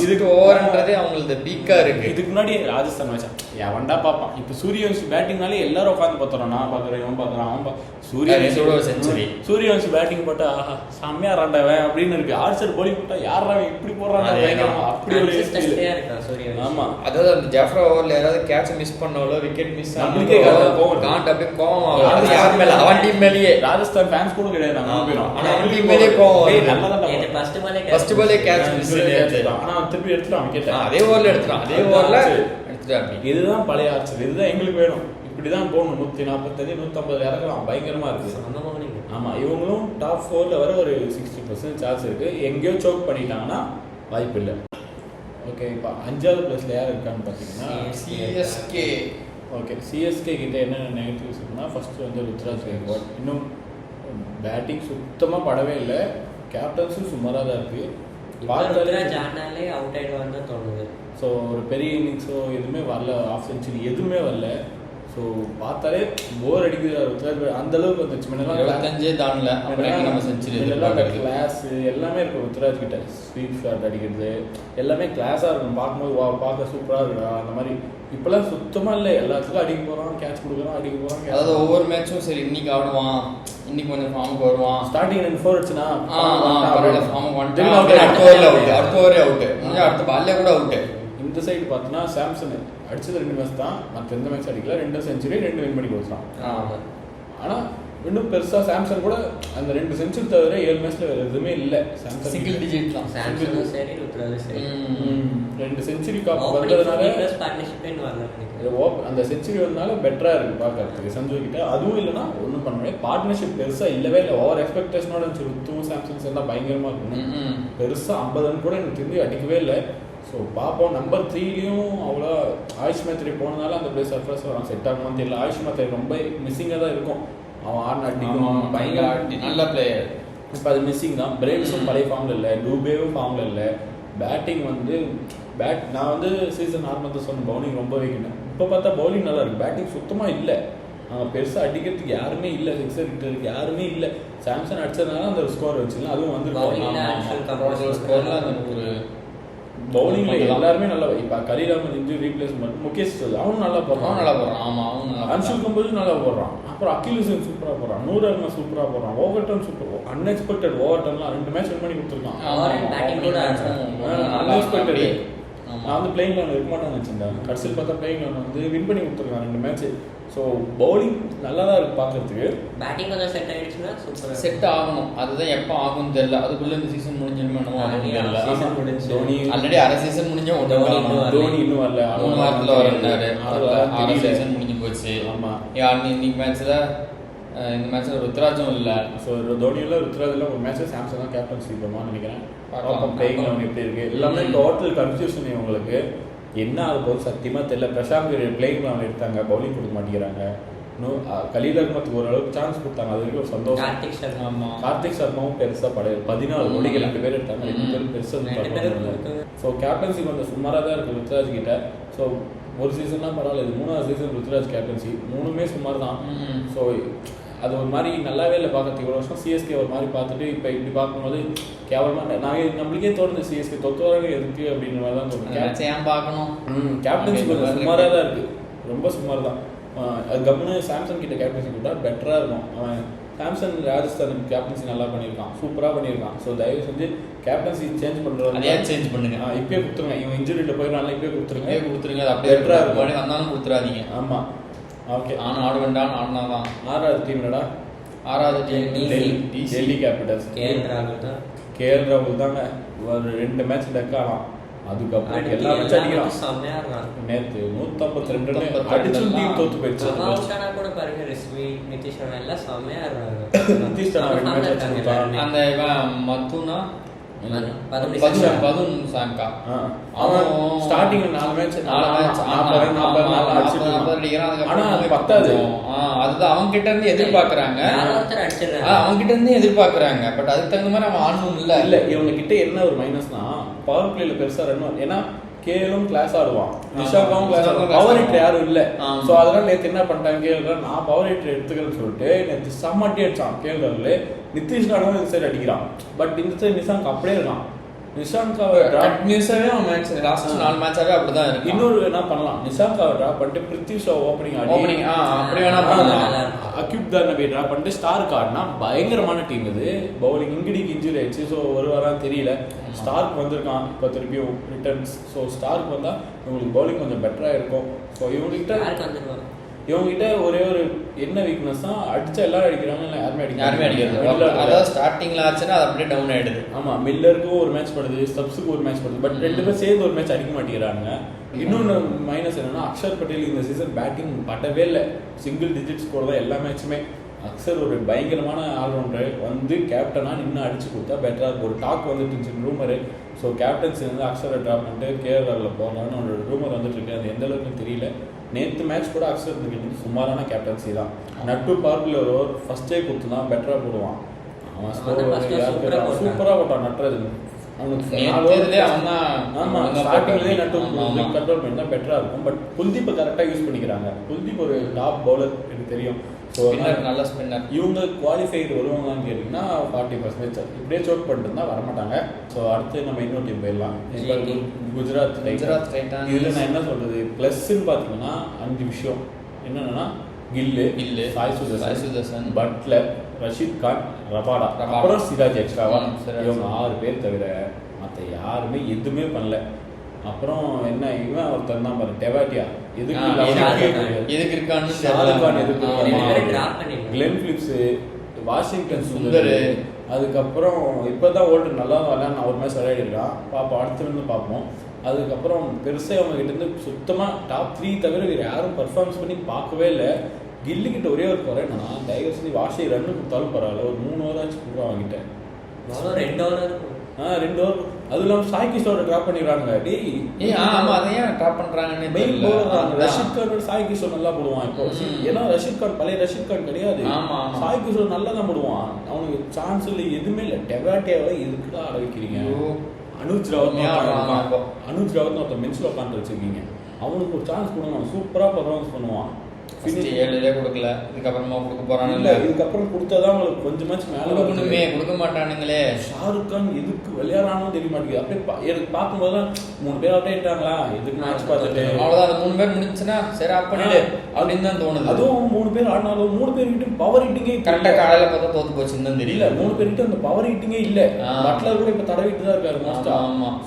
[SPEAKER 1] இதுக்கு ஓவர்ன்றதே அவங்களுக்கு பீக்கா இருக்கு.
[SPEAKER 2] இதுக்கு முன்னாடி ராஜஸ்தான் மேட்ச் எவன்டா பார்ப்பான். இப்போ சூரியவன்சி பேட்டிங்னாலே எல்லாரும் உட்காந்து பார்த்துறோம். நான் பார்க்குறேன், அவன் பார்க்குறான், அவன் சூரியவன்சி பேட்டிங் போட்டா செம்மையா ராண்டவன் அப்படின்னு இருக்கு. ஆர்ச்சர் போலிங் போட்டா யாரா இப்படி போடுறாங்க, அப்படி ஒரு ஆமா.
[SPEAKER 1] அதாவது அந்த ஜாஃப்ரா ஓவர்ல யாராவது கேட்ச் மிஸ் பண்ணாலோ விக்கெட் மிஸ்
[SPEAKER 2] நம்மளுக்கே
[SPEAKER 1] காண்ட் அப்படியே கோவம் ஆகும். யார் மேல? அவன் டீம் மேலேயே.
[SPEAKER 2] ராஜஸ்தான் ஃபேன்ஸ் கூட கிடையாது,
[SPEAKER 1] ஆனா அவன் டீம் மேலேயே கோவம்.
[SPEAKER 3] ஃபர்ஸ்ட்
[SPEAKER 1] பாலே கேட்ச் மிஸ்
[SPEAKER 2] ஆனா திருப்பி எடுத்துட்டான் விக்கெட்.
[SPEAKER 1] அதே ஓவர்ல எடுத்துட்டான், அதே ஓவர்ல எடுத்துட்டான்.
[SPEAKER 2] இதுதான் பழைய ஆர்ச்சர், இதுதான் எங்களுக்கு வேணும். இப்படிதான் போகணும். 145 150 இறக்கலாம், பயங்கரமா இருக்கு. ஆமா, இவங்களும் டாப் 4ல வர ஒரு 60% சான்ஸ் இருக்கு. எங்கேயோ சோக் பண்ணிட்டாங்கன்னா வாய்ப்பு இல்லை. ஓகே, இப்போ 5வது பிளேஸ்ல யார் இருக்கான்னு பார்த்தீங்கன்னா
[SPEAKER 1] சிஎஸ்கே.
[SPEAKER 2] ஓகே, சிஎஸ்கே கிட்ட என்னென்ன நெகட்டிவ்ஸ் இருக்குன்னா, ஃபர்ஸ்ட் வந்து ருத்ராஜ் கெய்க்வாட் இன்னும் பேட்டிங் சுத்தமாக படவே இல்லை. கேப்டன்ஸும் சுமாராக தான் இருக்கு.
[SPEAKER 3] பார்த்தாலே அவுட் ஆயிடுவான்னு தான் தோணுது.
[SPEAKER 2] ஸோ ஒரு பெரிய இன்னிங்ஸோ எதுவுமே வரல, ஆஃப் செஞ்சுரி எதுவுமே வரல. ஸோ பார்த்தாலே போர் அடிக்குது. ருத்ராஜ் அந்த அளவுக்கு வந்துச்சு.
[SPEAKER 1] 25 தாண்டல, நம்ம செஞ்சுரி
[SPEAKER 2] கிளாஸ் எல்லாமே இருக்கும் ருத்ராஜ் கிட்ட. ஸ்வீப் ஷாட் அடிக்கிறது எல்லாமே கிளாஸாக இருக்கும். பார்க்கும்போது பார்க்க சூப்பராக இருக்குடா அந்த மாதிரி. இப்பெல்லாம் சுத்தமாக இல்லை, எல்லாத்துக்கும் அடிக்க போகிறான், கேட்ச் கொடுக்குறான், அடிக்க போகிறான்.
[SPEAKER 1] அதாவது ஒவ்வொரு மேட்சும் சரி இன்னைக்கு ஆடுவான், இன்னைக்கு கொஞ்சம் ஃபார்முக்கு வருவான்.
[SPEAKER 2] ஸ்டார்டிங் 4 அடிச்சுனா
[SPEAKER 1] ஃபார்முக்கு வந்துட்டு அடுத்த ஓவரே அவுட்டு, அடுத்த பால்லே கூட அவுட்டு.
[SPEAKER 2] இந்த சைடு பார்த்தீங்கன்னா சாம்சன் அடிச்சது 2 மேட்ச் தான், மற்ற எந்த மேட்ச் அடிக்கல. 2 செஞ்சுரி 2 வின் பண்ணி கொடுத்தான். ஆனால் இன்னும் பெருசாக சாம்சன் கூட அந்த 2 செஞ்சுரி தவிர 7 மேட்ச்ல வேறு எதுவுமே இல்லை. சாம்சன்
[SPEAKER 1] சிங்கிள் டிஜிட் தான்.
[SPEAKER 3] சாம்சனும் சரி ருத்ராஜும் சரி
[SPEAKER 2] 2 செஞ்சுரி காப் வந்ததுனால அந்த செஞ்சுரி வந்தனால பெட்டராக இருக்குது பார்க்கறதுக்கு சஞ்சு கிட்ட. அதுவும் இல்லைன்னா ஒன்றும் பண்ண முடியாது. பார்ட்னர்ஷிப் பெருசாக இல்லவே இல்லை. ஓவர் எக்ஸ்பெக்டேஷனோட இருந்துச்சு. ருத்துவும் சாம்சன் சேர்ந்தா பயங்கரமாக இருக்கணும். பெருசாக 50 ரன் கூட எனக்கு திரும்பி அடிக்கவே இல்லை. ஸோ பார்ப்போம். நம்பர் 3லையும் அவ்வளோ ஆயுஷ் மேத்ரி போனதுனால அந்த பிளேஸ் சர்ப்ரைஸ் வரும். செட் ஆகணும்னு தெரியல. ஆயுஷ் மேத்ரி ரொம்ப மிஸ்ஸிங்காக தான் இருக்கும். அவன் ஆடின அடிக்கும் பயங்கர
[SPEAKER 1] நல்ல பிளேயர்.
[SPEAKER 2] இப்போ அது மிஸ்ஸிங் தான். பிரேவ்ஸும் பழைய ஃபார்மில் இல்லை, டூபேவும் ஃபார்மில் இல்லை. பேட்டிங் வந்து நான் வந்து சீசன் ஆரம்பத்தில் சொன்ன பவுலிங் ரொம்ப வைக்கணும். இப்போ பார்த்தா பவுலிங் நல்லா இருக்குது, பேட்டிங் சுத்தமாக இல்லை. பெருசாக அடிக்கிறதுக்கு யாருமே இல்லை, சிக்ஸர் கிட்டருக்கு யாருமே இல்லை. சாம்சன் அடிச்சதுனால அந்த ஸ்கோர் வச்சுக்கலாம். அதுவும் வந்து பவுலிங்ல எல்லாருமே நல்லா. இப்போ கலீல் அஹ்மத் இன்ஜூரி ரீப்ளேஸ்மெண்ட் முகேஷ் அவனும் நல்லா போடுறான்.
[SPEAKER 1] ஆமா,
[SPEAKER 2] அன்ஷுல் கம்போஸ் நல்லா போடுறான். அப்புறம் அகில் ஹுசைன் சூப்பரா போடுறான். நூர் அஹ்மத் சூப்பரா போடுறான். ஓவர்டன் சூப்பர், அன்எக்ஸ்பெக்டட் ஓவர்டன்லாம் 2 மேட்ச் வின் பண்ணி கொடுத்துருக்கான். அன்எக்ஸ்பெக்டட். நான் வந்து பிளேயிங் லெவன் இருக்க மாட்டேன்னு வச்சிருந்தேன். கடைசியில் பார்த்தா பிளேயிங் லெவன் வந்து வின் பண்ணி கொடுத்துருக்கான் 2 மேட்ச். ஸோ பவுலிங் நல்லா தான் இருக்கு பார்க்கறதுக்கு.
[SPEAKER 3] பேட்டிங் கொஞ்சம் செட் ஆயிடுச்சுன்னா சூப்பர்
[SPEAKER 1] செட் ஆகணும். அதுதான் எப்போ ஆகும்னு தெரியல. அதுக்குள்ள இந்த சீசன் முடிஞ்சிருமே
[SPEAKER 3] சீசன் முடிஞ்சு
[SPEAKER 2] தோனி
[SPEAKER 1] ஆல்ரெடி அரை சீசன் முடிஞ்ச
[SPEAKER 2] தோனி இன்னும் வரல.
[SPEAKER 1] 3 வாரத்தில் வரண்டாரு. அரை சீசன் முடிஞ்சு போச்சு.
[SPEAKER 2] ஆமா,
[SPEAKER 1] இன்னைக்கு மேட்ச்ல இந்த மேட்ச்ல ருத்ராஜும் இல்லை.
[SPEAKER 2] ஸோ தோனியில் ருத்ராஜில் ஒரு மேட்ச் சாம்சங் தான் கேப்டன்சி பண்ணுவான்னு நினைக்கிறேன். பிளேயிங் லெவன் எப்படி இருக்கு எல்லாமே டோட்டல் கன்ஃபியூஷன். உங்களுக்கு என்ன ஆக போது சத்தியமாக தெரியல. பிரசாந்த் பிளேயிங் லெவன் எடுத்தாங்க, பவுலிங் கொடுக்க மாட்டேங்கிறாங்க. இன்னும் கலீல் அஹ்மத்துக்கு ஓரளவுக்கு சான்ஸ் கொடுத்தாங்க, அது வரைக்கும் ஒரு சந்தோஷம். கார்த்திக் சர்மாவும் பெருசாக படையாது. 14 கோடிக்கு 2 பேர் எடுத்தாங்க, 2 பேரும் பெருசாக. ஸோ கேப்டன்சி கொஞ்சம் சுமாராக தான் இருக்குது ருத்ராஜ் கிட்ட. ஸோ ஒரு சீசன்லாம் பரவாயில்ல, இது 3வது சீசன் ருத்ராஜ் கேப்டன்சி. 3மே சுமார் தான். ஸோ அது ஒரு மாதிரி நல்லாவே இல்லை பார்க்கறதுக்கு. இவ்வளோ வருஷம் சிஎஸ்கே ஒரு மாதிரி பார்த்துட்டு இப்போ இப்படி பார்க்கும்போது கேவலமாக நம்மளுக்கே தோணுது சிஎஸ்கே தொத்து வராங்க எதுக்கு அப்படின்ற மாதிரி தான் தோணுது.
[SPEAKER 1] பார்க்கணும்.
[SPEAKER 2] கேப்டன்சி கொஞ்சம் சுமாராக தான் இருக்குது, ரொம்ப சுமார் தான். அது கம்முன்னு சாம்சங் கிட்ட கேப்டன்சி கொடுத்தா பெட்டராக இருக்கும். அவன் சாம்சங் ராஜஸ்தான் கேப்டன்சி நல்லா பண்ணியிருக்கான், சூப்பராக பண்ணியிருக்கான். ஸோ தயவு செஞ்சு கேப்டன்சி சேஞ்ச் பண்ணுறது
[SPEAKER 1] அதே சேஞ்ச் பண்ணுங்க.
[SPEAKER 2] இப்பயே கொடுத்துருங்க. இவன் இன்ஜுரியில் போயிடலாம், இப்பயே கொடுத்துருங்க.
[SPEAKER 1] அது அப்படியே
[SPEAKER 2] பெட்டராக இருக்கும்.
[SPEAKER 1] வந்தாலும் கொடுத்துடாதீங்க.
[SPEAKER 2] ஆமாம், ஓகே.
[SPEAKER 1] ஆனால் ஆட வேண்டாம், ஆடினா தான்.
[SPEAKER 2] 6வது டீம் என்னடா?
[SPEAKER 1] 6வது டீம்
[SPEAKER 2] டெல்லி கேபிட்டல்ஸ். கேஎல் ராகுல் தாங்க ஒரு 2 மேட்ச் டக் ஆனான். அதுக்கப்புறம் எல்லா மேட்ச் அடிக்கிறான். நேற்று 152 அடிச்சு டீம் தோத்து போயிடுச்சு.
[SPEAKER 3] கூட பாருங்க, ரிஸ்வி நிதிஷ் ராணா எல்லாம் செம்மையா இருக்காங்க.
[SPEAKER 2] நிதிஷ் ராணா 2 மேட்ச் அடிச்சான்.
[SPEAKER 1] அந்த இவன் மத்துனா
[SPEAKER 3] பதுன்
[SPEAKER 1] சாங்கா
[SPEAKER 2] அவன் ஸ்டார்டிங்ல 4 மேட்ச்
[SPEAKER 1] அடிக்கிறான்.
[SPEAKER 2] ஆனா அது பத்தாது.
[SPEAKER 1] அதுதான் அவங்க கிட்ட இருந்து எதிர்பார்க்கறாங்க, அவங்க கிட்ட இருந்து எதிர்பார்க்கறாங்க. பட் அதுக்கு தகுந்த மாதிரி அவன் ஆடணும். இல்ல
[SPEAKER 2] இவங்க கிட்ட என்ன ஒரு மைனஸ்னா பவர் பிளேல பெருசா ரன். ஏன்னா கேலும் கிளாஸ் ஆடுவான், நிஷாக்காவும் கிளாஸ் ஆடுவான், பவர் ஹிட்டர் யாரும் இல்ல. சோ அதனால நேற்று என்ன பண்ணிட்டாங்க, கேஎல் நான் பவர் ஹிட்டர் எடுத்துக்கிறேன்னு சொல்லிட்டு நேற்று செம்மட்டி அடிச்சான். கேஎல் நிதிஷ் ராணாவும் இந்த சைடு அடிக்கிறான். பட் இந்த சைடு நிஷாங்க் அப்படியே இருக்கான். நிஷாங்காவை
[SPEAKER 1] கண்டினியூஸாவே அவன் மேட்ச் லாஸ்ட் 4 மேட்சாவே அப்படிதான் இருக்கு.
[SPEAKER 2] இன்னொரு என்ன பண்ணலாம், நிஷாங்காவை டிராப் பண்ணிட்டு பிருத்வி ஷா ஓப்பனிங்
[SPEAKER 1] அப்படி வேணா பண்ணலாம்.
[SPEAKER 2] அக்யூப் தானபி டிராப் பண்ணிட்டு ஸ்டார்க் ஆடினா பயங்கரமான டீம் இது. பவுலிங் இங்கிடிக்கு இன்ஜுரி ஆயிடுச்சு. ஸோ ஒரு வாரம் தெரியல. ஸ்டார்க் வந்திருக்கான் இப்போ திருப்பியும் ரிட்டர்ன்ஸ். ஸோ ஸ்டார்க் வந்தால் இவங்களுக்கு பவுலிங் கொஞ்சம் பெட்டராக இருக்கும். ஸோ இவங்ககிட்ட ஒரே ஒரு என்ன வீக்னஸ் தான், அடிச்சா எல்லாரும் அடிக்கிறாங்க, இல்லை யாருமே
[SPEAKER 1] அடிக்கிறது. அதாவது ஸ்டார்டிங்ல ஆச்சுன்னா அது அப்படியே டவுன் ஆயிடுது.
[SPEAKER 2] ஆமா, மில்லருக்கும் ஒரு மேட்ச் படுது, ஸ்டப்ஸுக்கு ஒரு மேட்ச் படுது. பட் 2 பேரும் சேர்ந்து ஒரு மேட்ச் அடிக்க மாட்டேங்கிறாங்க. இன்னொன்று மைனஸ் என்னன்னா, அக்ஷர் பட்டேல் இந்த சீசன் பேட்டிங் பட்டவே இல்லை. சிங்கிள் டிஜிட் ஸ்கோர் தான் எல்லா மேட்சுமே. அக்ஷர் ஒரு பயங்கரமான ஆல்ரவுண்டர், வந்து கேப்டனா நின்று அடிச்சு கொடுத்தா பெட்டரா இருக்கும். ஒரு டாக் வந்துட்டு இருந்துச்சு, ரூமரு. ஸோ கேப்டன்சி வந்து அக்ஷரை ட்ராப் பண்ணிட்டு கேரளாவில் போகலான்னு ஒரு ரூமர் வந்துட்டு இருக்கு. அது எந்த அளவுக்கு தெரியல. நேற்று மேட்ச் கூட அக்ஷர் இருந்துக்கிட்டு சுமாரான கேப்டன்சி தான். நட்டு பார்க்கில் ஒரு ஓவர் ஃபர்ஸ்டே கொடுத்துனா பெட்டராக போடுவான். அவன் சூப்பராக போட்டான் நட்ராஜன். ஸ்டார்டிங்லேயே நட்டு கண்ட்ரோல் பண்ணி தான் பெட்டராக இருக்கும். பட் குல்தீப்பை கரெக்டாக யூஸ் பண்ணிக்கிறாங்க. குல்தீப் ஒரு டாப் பவுலர், எனக்கு தெரியும். ஸோ
[SPEAKER 1] நல்ல ஸ்பின்னர்.
[SPEAKER 2] இவங்க குவாலிஃபைடு வருவாங்கன்னு கேட்டிங்கன்னா 40%. இப்படியே சோட் பண்ணிட்டு இருந்தால் வரமாட்டாங்க. ஸோ அடுத்து நம்ம இன்னொரு டீம் போயிடலாம். குஜராத் டைட்டன்ஸ். இதில் நான் என்ன சொல்கிறது, ப்ளஸ்ன்னு பார்த்தீங்கன்னா 5 விஷயம் என்னென்னா, கில்லு, சாய் சுதர்சன், பட்லர், ரஷீத் கான், ரபாடா, அப்புறம் சிராஜ் எக்ஸ்ட்ராவா. இவங்க 6 பேர் தவிர மற்ற யாருமே எதுவுமே பண்ணல. அப்புறம் என்ன, இவன் ஒருத்தர் தான் பாரு, டெவாட்டியா
[SPEAKER 1] எதுக்கு இருக்கான்னு,
[SPEAKER 2] கிளென் பிலிப்ஸ், வாஷிங்டன் சுந்தர், அதுக்கப்புறம் இப்போதான் ஓல்டு நல்லா விளையாட ஒரு மேட்ச் விளையாடி இருக்கான். பார்ப்போம், அடுத்துலேருந்து பார்ப்போம். அதுக்கப்புறம் பெருசாக அவங்க கிட்ட இருந்து சுத்தமாக டாப் 3 தவிர வேறு யாரும் பர்ஃபார்மன்ஸ் பண்ணி பார்க்கவே இல்லை. கில்லிக்கிட்ட ஒரே ஒரு குறை என்னன்னா, தயவு செஞ்சு வாஷை ரன்னு கொடுத்தாலும் பரவாயில்ல, ஒரு 3 ஓவர் ஆச்சு கொடுக்குறோம் அவங்ககிட்ட.
[SPEAKER 3] 2 ஓவர் இருக்கும்.
[SPEAKER 2] 2 ஓவர். அது இல்லாமல் சாய் கிஷோரை ட்ராப் பண்ணிடுறாங்க.
[SPEAKER 1] அதையும் ட்ராப் பண்றாங்கன்னு
[SPEAKER 2] மெயின் போடுறாங்க. ரஷீத் கான், சாய் கிஷோர் நல்லா போடுவான் இப்போ. ஏன்னா ரஷீத் கான் பழைய ரஷீத் கான் கிடையாது. சாய் கிஷோர் நல்லா தான் போடுவான். அவனுக்கு சான்ஸ் இல்லை, எதுவுமே இல்லை. டெவாட்டியாவை இதுக்குதான் ஆட வைக்கிறீங்க. அனுஜ் ராவத் ஒருத்தர் மென்ஸில் உட்காந்து வச்சிருக்கீங்க. அவனுக்கு ஒரு சான்ஸ் கொடுங்க, அவன் சூப்பராக பர்ஃபார்மன்ஸ் பண்ணுவான்.
[SPEAKER 1] 7 கொடுக்கல, இதுக்கப்புறமா கொடுக்க போறாங்க.
[SPEAKER 2] இல்ல, இதுக்கப்புறம் கொடுத்தாதான் உங்களுக்கு கொஞ்சம் மேட்ச் மேல
[SPEAKER 1] கொடுக்கணுமே, கொடுக்க மாட்டானுங்களே.
[SPEAKER 2] ஷாருக் கான் எதுக்கு விளையாடுறானோ தெரிய மாட்டேங்குது. அப்படியே எனக்கு பார்க்கும்போது 3 பேர் அவுட் ஆயிட்டாங்களா, எதுக்கு மேட்ச் பார்த்துட்டு
[SPEAKER 1] அவ்வளோதான். அந்த 3 பேர் முடிஞ்சுன்னா சரி ஆஃப் பண்ணிடு அப்படின்னு தான் தோணுது.
[SPEAKER 2] அதுவும் 3 பேர் ஆடினாலும் 3 பேர் கிட்ட பவர் ஹிட்டிங்கே
[SPEAKER 1] கரெக்டாக காலையில பார்த்தா தோத்து போச்சுன்னு தான் தெரியல.
[SPEAKER 2] 3 பேர் கிட்ட அந்த பவர் ஹிட்டிங்கே இல்லை. பட்லர் கூட இப்போ தடவிட்டு தான் இருக்காரு மோஸ்டா.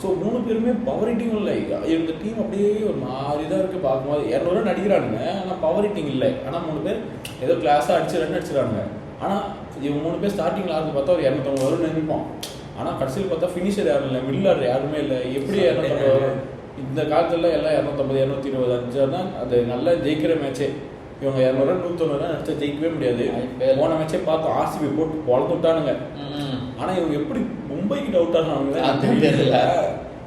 [SPEAKER 2] ஸோ 3 பேருமே பவர் ஹிட்டிங் இல்லை. இந்த டீம் அப்படியே ஒரு மாதிரி தான் இருக்கு பார்க்கும்போது. 200 ரன் அடிக்கிறானுங்க, ஆனால் பவர் ஹிட்டிங் இல்லை. ஆனால் 3 பேர் ஏதோ கிளாஸாக அடிச்சு ரன் அடிச்சிடறாங்க. ஆனால் இவங்க 3 பேர் ஸ்டார்டிங்கில் ஆடுறது பார்த்தா ஒரு 250 வரும் நினைப்போம். ஆனால் கடைசியில் பார்த்தா ஃபினிஷர் யாரும் இல்லை, மில்லர் யாருமே இல்லை. எப்படி 250 இந்த காலத்துல எல்லாம் 250 220 அஞ்சா தான் அது நல்லா ஜெயிக்கிற மேட்சே. இவங்க 200 ரன் 190 ரன் அடிச்சா ஜெயிக்கவே முடியாது. போன மேட்சே பார்த்தோம், ஆர்சிபி போட்டு பொழந்து விட்டானுங்க. ஆனால் இவங்க எப்படி மும்பை கிட்ட அவுட் ஆனாங்க
[SPEAKER 1] தெரியல.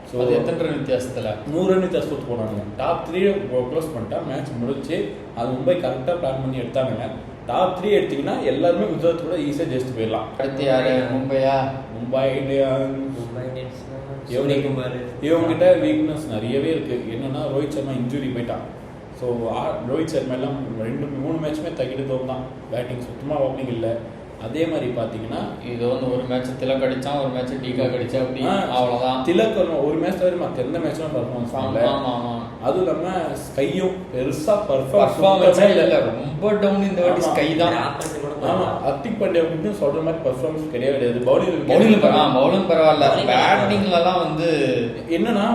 [SPEAKER 1] ஸோ அது எத்தனை ரன் வித்தியாசத்தில்
[SPEAKER 2] 100 ரன் வித்தியாசத்துக்கு போனாங்க. டாப் 3 க்ளோஸ் பண்ணிட்டா மேட்ச் முடிச்சு. அது மும்பை கரெக்டாக பிளான் பண்ணி எடுத்தாங்க. டாப் 3 எடுத்தீங்கன்னா எல்லாருமே குஜராத் கூட ஈஸியாக ஜெயிச்சுட்டு போயிடலாம்.
[SPEAKER 1] அடுத்து யாரு? மும்பை
[SPEAKER 3] இந்தியன்ஸ்.
[SPEAKER 2] இவங்ககிட்ட வீக்னஸ் நிறையவே இருக்கு. என்னன்னா, ரோஹித் சர்மா இன்ஜுரி போயிட்டான். ஸோ ரோஹித் சர்மா எல்லாம் 2-3 மேட்சுமே தகிட்டு தான். பேட்டிங் சுத்தமாக ஓப்பனிங் இல்லை. அதே மாதிரி பார்த்தீங்கன்னா
[SPEAKER 1] இது வந்து ஒரு மேட்ச் திலக் அடிச்சான், ஒரு மேட்ச் டீகா கடிச்சா, அப்படி அவ்வளோதான்.
[SPEAKER 2] திலக் ஒரு மேட்ச் தவிர மற்ற எந்த மேட்ச்லாம் பர்ஃபார்மன்ஸ் ஆகல. அதுவும் இல்லாமல் ஸ்கையும் பெருசாக
[SPEAKER 1] பர்ஃபார்மன்ஸ் இல்லை, ரொம்ப டவுன் இந்த வாட்டி ஸ்கை தான்.
[SPEAKER 2] ஆமாம், ஹர்திக் பாண்டியா அப்படின்னு சொல்கிற மாதிரி பர்ஃபார்மன்ஸ் கிடையாது.
[SPEAKER 1] பவுலிங் பரவாயில்ல, பேட்டிங்லலாம் வந்து
[SPEAKER 2] என்னன்னா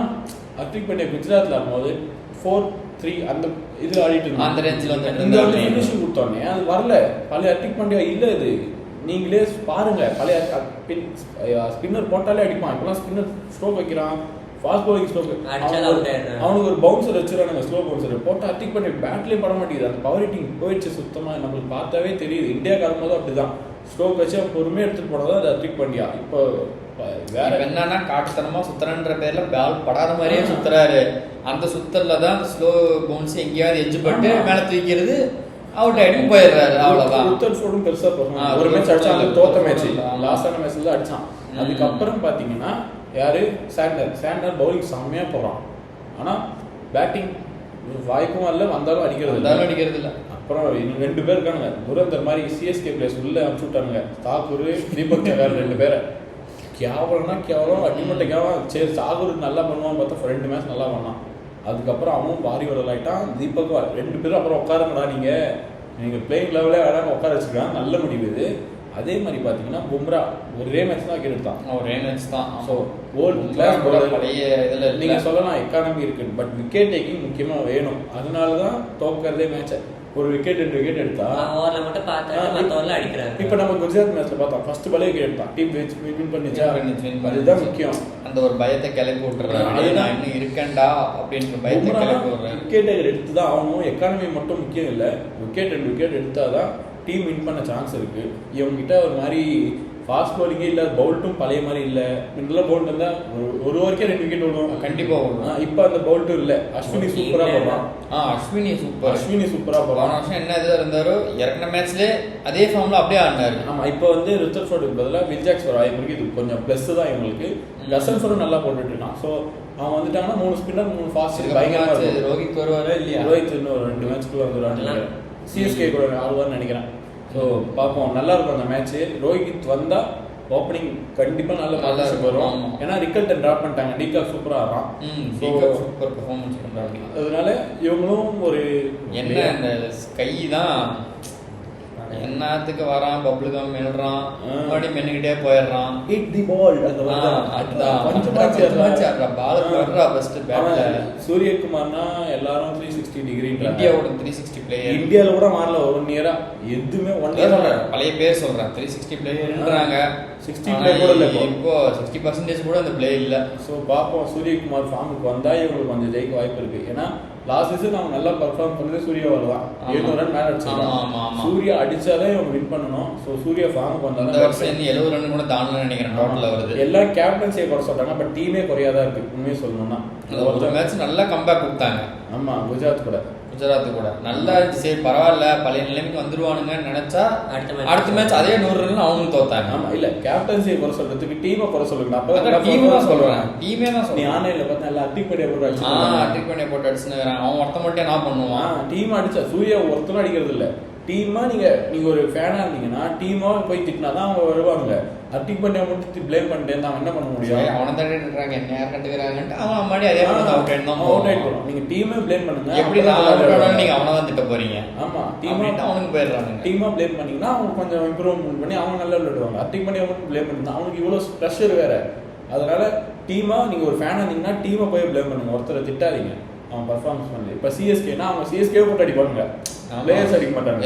[SPEAKER 2] ஹர்திக் பாண்டியா குஜராத்தில் ஆடும்போது 4-3 அந்த இதில் ஆடிட்டு இருந்தாங்க.
[SPEAKER 1] அந்த ரேஞ்சில் வந்து
[SPEAKER 2] இந்த வந்து ஃபினிஷிங் கொடுத்தோன்னே அது வரல. பழைய ஹர்திக் பாண்டியா இல்லை. இது நீங்களே பாருங்க, பழைய ஸ்பின்னர் போட்டாலே அடிப்பான். இப்போலாம் ஸ்பின்னர் ஸ்ட்ரோக் வைக்கிறான், ஃபாஸ்ட் பவுலிங் ஸ்ட்ரோக். அவனுக்கு ஒரு பவுன்சர் வச்சுருவானுங்க, ஸ்லோ பவுன்சர் போட்டு ஹர்திக் பாண்டியா பேட்லேயே பட மாட்டேங்குது. அந்த பவர் ஹிட்டிங் போயிடுச்சு சுத்தமாக. நம்மளுக்கு பார்த்தாவே தெரியுது. இந்தியாவுக்கு ஆடும்போது அப்படிதான் ஸ்ட்ரோக் வச்சு பொறுமையாக எடுத்துகிட்டு போனதான் அது ஹர்திக் பாண்டியா. இப்போ
[SPEAKER 1] வேற என்னன்னா காட்டுத்தனமா சுத்துறன்ற பேர்ல பால் படாத மாதிரியே சுத்துறாரு. அந்த சுத்தல்ல தான் ஸ்லோ பவுன்ஸ் எங்கேயாவது எஜ்ஜு பட்டு மேல தூக்கிறது, அவுட் ஆயிடும் போயிடுறாரு. அவ்வளவுதான்.
[SPEAKER 2] ருத்தர்ஃபோர்டும் பெருசா ஒரு மேட்ச் அடிச்சான், அந்த தோத்த மேட்ச் லாஸ்டான மேட்ச்ல தான் அடிச்சான். அதுக்கப்புறம் பாத்தீங்கன்னா யாரு சாண்டர் பவுலிங் செம்மையா போறான். ஆனா பேட்டிங் வாய்ப்பும் இல்ல, வந்தாலும் அடிக்கிறது இல்ல. அப்புறம் 2 பேர் இருக்கானுங்க துரந்தர் மாதிரி, சிஎஸ்கே பிளேஸ் உள்ள அனுப்பிச்சு விட்டானுங்க. தாக்கூர், தீபக் சகார் 2 பேரை கேவலம் அடிமட்ட கேவலம். சரி, சாகூர் நல்லா பண்ணுவான் பார்த்தா 2 மேட்ச் நல்லா பண்ணான். அதுக்கப்புறம் அவனும் பாரி விடலாயிட்டான். தீபக்கும் 2 பேரும் அப்புறம் உட்காருங்கடா, நீங்கள் பிளேயிங் லெவலே வேணாம் உட்கார வச்சுக்கலாம். நல்ல முடிவு இது. அதே மாதிரி பார்த்தீங்கன்னா பும்ரா ஒரே மேட்ச் தான் எடுத்தான்.
[SPEAKER 1] ஒரே மேட்ச் தான்.
[SPEAKER 2] ஸோ வேர்ல்டு கிளாஸ்
[SPEAKER 1] பழைய இதில்
[SPEAKER 2] நீங்கள் சொல்லலாம் எக்கானமி இருக்குது, பட் விக்கெட் டேக்கிங் முக்கியமாக வேணும். அதனால தான் தோக்கிறதே மேட்சை. ஒரு விக்கெட் 2 விக்கெட் எடுத்தா
[SPEAKER 3] மட்டும் பார்த்தா அடிக்கிறாரு.
[SPEAKER 2] இப்போ நம்ம குஜராத் மேட்ச்ல பார்த்தோம், ஃபர்ஸ்ட் பாலே விக்கெட் எடுத்தான். டீம் வின் பண்ணிச்சா, அதுதான் முக்கியம்.
[SPEAKER 1] அந்த ஒரு பயத்தை கிளப்பி விட்டுறாரு. நான் இன்னும் இருக்கேன்டா அப்படின்ற பயத்தை கிளப்பி விடுறாரு.
[SPEAKER 2] விக்கெட் எடுத்து தான் ஆகணும். எக்கானமி மட்டும் முக்கியம் இல்லை, விக்கெட் 2 விக்கெட் எடுத்தாதான் டீம் வின் பண்ண சான்ஸ் இருக்கு. இவங்ககிட்ட ஒரு மாதிரி ஃபாஸ்ட் பவுலிங்கே இல்லை, பவுல்ட்டும் பழைய மாதிரி இல்லை. முன்னெல்லாம் பவுல்ட் இருந்தால் ஒரு ஓவருக்கே 2 விக்கெட் விடுவோம் கண்டிப்பாக விடுவோம். இப்போ அந்த பவுல்ட்டும் இல்லை. அஸ்வினி சூப்பராக போடுறான். அஸ்வினி சூப்பராக போடுறான்.
[SPEAKER 1] போன வருஷம் என்ன இதில் இருந்தாரோ இறக்குன மேட்ச்லேயே அதே ஃபார்மில் அப்படியே ஆடினாரு.
[SPEAKER 2] ஆமாம், இப்போ வந்து ருத்தர்ஃபோர்டுக்கு பதிலாக வில்ஜாக்ஸ் வர வாய்ப்பு இது கொஞ்சம் ப்ளஸ் தான் இவங்களுக்கு. கசன்ஃபோர்டும் நல்லா போட்டுட்டு இருக்கான். ஸோ அவன் வந்துட்டாங்கன்னா 3 ஸ்பின்னர் 3 ஃபாஸ்ட் பயங்கரமாக.
[SPEAKER 1] ரோஹித் வருவாரா இல்லையா?
[SPEAKER 2] ரோஹித் இன்னும் 2 மேட்ச்க்குள்ளே வந்துடுவான்னு சிஎஸ்கே கூட ஆடுவார்னு நினைக்கிறேன். ஸோ பார்ப்போம், நல்லா இருக்கும் அந்த மேட்ச்சு. ரோஹித் வந்தால் ஓப்பனிங் கண்டிப்பாக நல்ல பார்ட்னர்ஷிப் வரும். ஏன்னா ரிக்கல்டன் ட்ராப் பண்ணிட்டாங்க, டீகா சூப்பராக ஆடுறான்.
[SPEAKER 1] சூப்பர் பெர்ஃபார்மன்ஸ் பண்ணுறாங்க.
[SPEAKER 2] அதனால இவங்களும் ஒரு
[SPEAKER 1] என்ன இந்த ஸ்கை தான் என்னத்துக்கு வரான், பப்ளு கம் மெல்றான், மறுபடியும் மென்னுக்கிட்டே போயிடுறான்.
[SPEAKER 2] ஹிட் தி பால் சூரியகுமார்னா எல்லாரும் 360 டிகிரி.
[SPEAKER 1] இந்தியாவோட 360 பிளேயர்.
[SPEAKER 2] இந்தியாவில் கூட மாறல 1 இயரா, எதுவுமே 1 இயர்
[SPEAKER 1] பழைய பேர் சொல்றேன். 360 பிளேயர்ன்றாங்க.
[SPEAKER 2] 60 பிளே கூட இல்லை
[SPEAKER 1] இப்போ 60% கூட அந்த பிளே இல்லை.
[SPEAKER 2] ஸோ பார்ப்போம், சூரியகுமார் ஃபார்முக்கு வந்தால் இவங்களுக்கு கொஞ்சம் ஜெயிக்க வாய்ப்பு இருக்கு. ஏன்னா லாஸ்ட் சீசன் அவங்க நல்லா பர்ஃபார்ம் பண்ணது சூர்யாவால் தான். 700 ரன் மேலே அடிச்சிருக்காங்க. சூர்யா அடிச்சாலே இவங்க வின் பண்ணணும். ஸோ சூர்யா ஃபார்முக்கு வந்தாலும்
[SPEAKER 1] 70 ரன் கூட தாண்டணும்னு நினைக்கிறேன் டோட்டல் வருது.
[SPEAKER 2] எல்லாம் கேப்டன்சியை குறை சொல்றாங்க, பட் டீமே குறையாதான் இருக்கு உண்மையை சொல்லணும்னா.
[SPEAKER 1] ஒரு மேட்ச் நல்லா கம்பேக் கொடுத்தாங்க.
[SPEAKER 2] ஆமா, குஜராத் கூட நல்லா இருந்துச்சு. சரி பரவாயில்ல, பழைய நிலைமைக்கு வந்துருவானுங்கன்னு நினைச்சா அடுத்த மேட்ச் அதே 100 ரன் அவங்களும் தோத்தாங்க. ஆமா, இல்ல கேப்டன்சியை குறை சொல்றதுக்கு டீமை குறை சொல்லுங்க. அப்ப டீமே தான் சொல்றேன். நீ ஆன்லைன்ல பார்த்தா எல்லாம் அட்டிக் பண்ணிய போட்டு அடிச்சுன்னு அவன் ஒருத்த மட்டும் என்ன பண்ணுவான். டீம் அடிச்சா சூர்யா ஒருத்தரும் அடிக்கிறது இல்ல. டீமா நீங்க ஒரு ஃபேனா இருந்தீங்கன்னா டீமா போய் திட்டினாதான் அவங்க வருவாங்க. அட்டிக் பண்ணியா மட்டும் பிளேம் பண்ணிட்டு அவன் என்ன பண்ண முடியும்? அவனை தட்டிடுறாங்க, என்ன யார் கண்டுக்கிறாங்கன்ட்டு அவன் மாதிரி அதே அவுட் ஆயிடும். நீங்க டீமே பிளேம் பண்ணுங்க. எப்படி நீங்க அவனை தான் திட்ட போறீங்க? ஆமா, டீமா அவனுக்கு போயிடுறாங்க. டீமா பிளேம் பண்ணீங்கன்னா அவங்க கொஞ்சம் இம்ப்ரூவ்மெண்ட் பண்ணி அவங்க நல்லா விளையாடுவாங்க. அட்டிக் பண்ணியா மட்டும் பிளேம் பண்ணிருந்தா அவனுக்கு இவ்வளவு ப்ரெஷர் வேற. அதனால டீமா நீங்க ஒரு ஃபேனா இருந்தீங்கன்னா டீமை போய் பிளேம் பண்ணுங்க, ஒருத்தரை திட்டாதீங்க. அவன் பர்ஃபார்மன்ஸ் பண்ணல. இப்ப சிஎஸ்கேனா அவங்க சிஎஸ்கே போட்டு அடிப்பாங்க, பிளேயர்ஸ் அடிக்க மாட்டாங்க.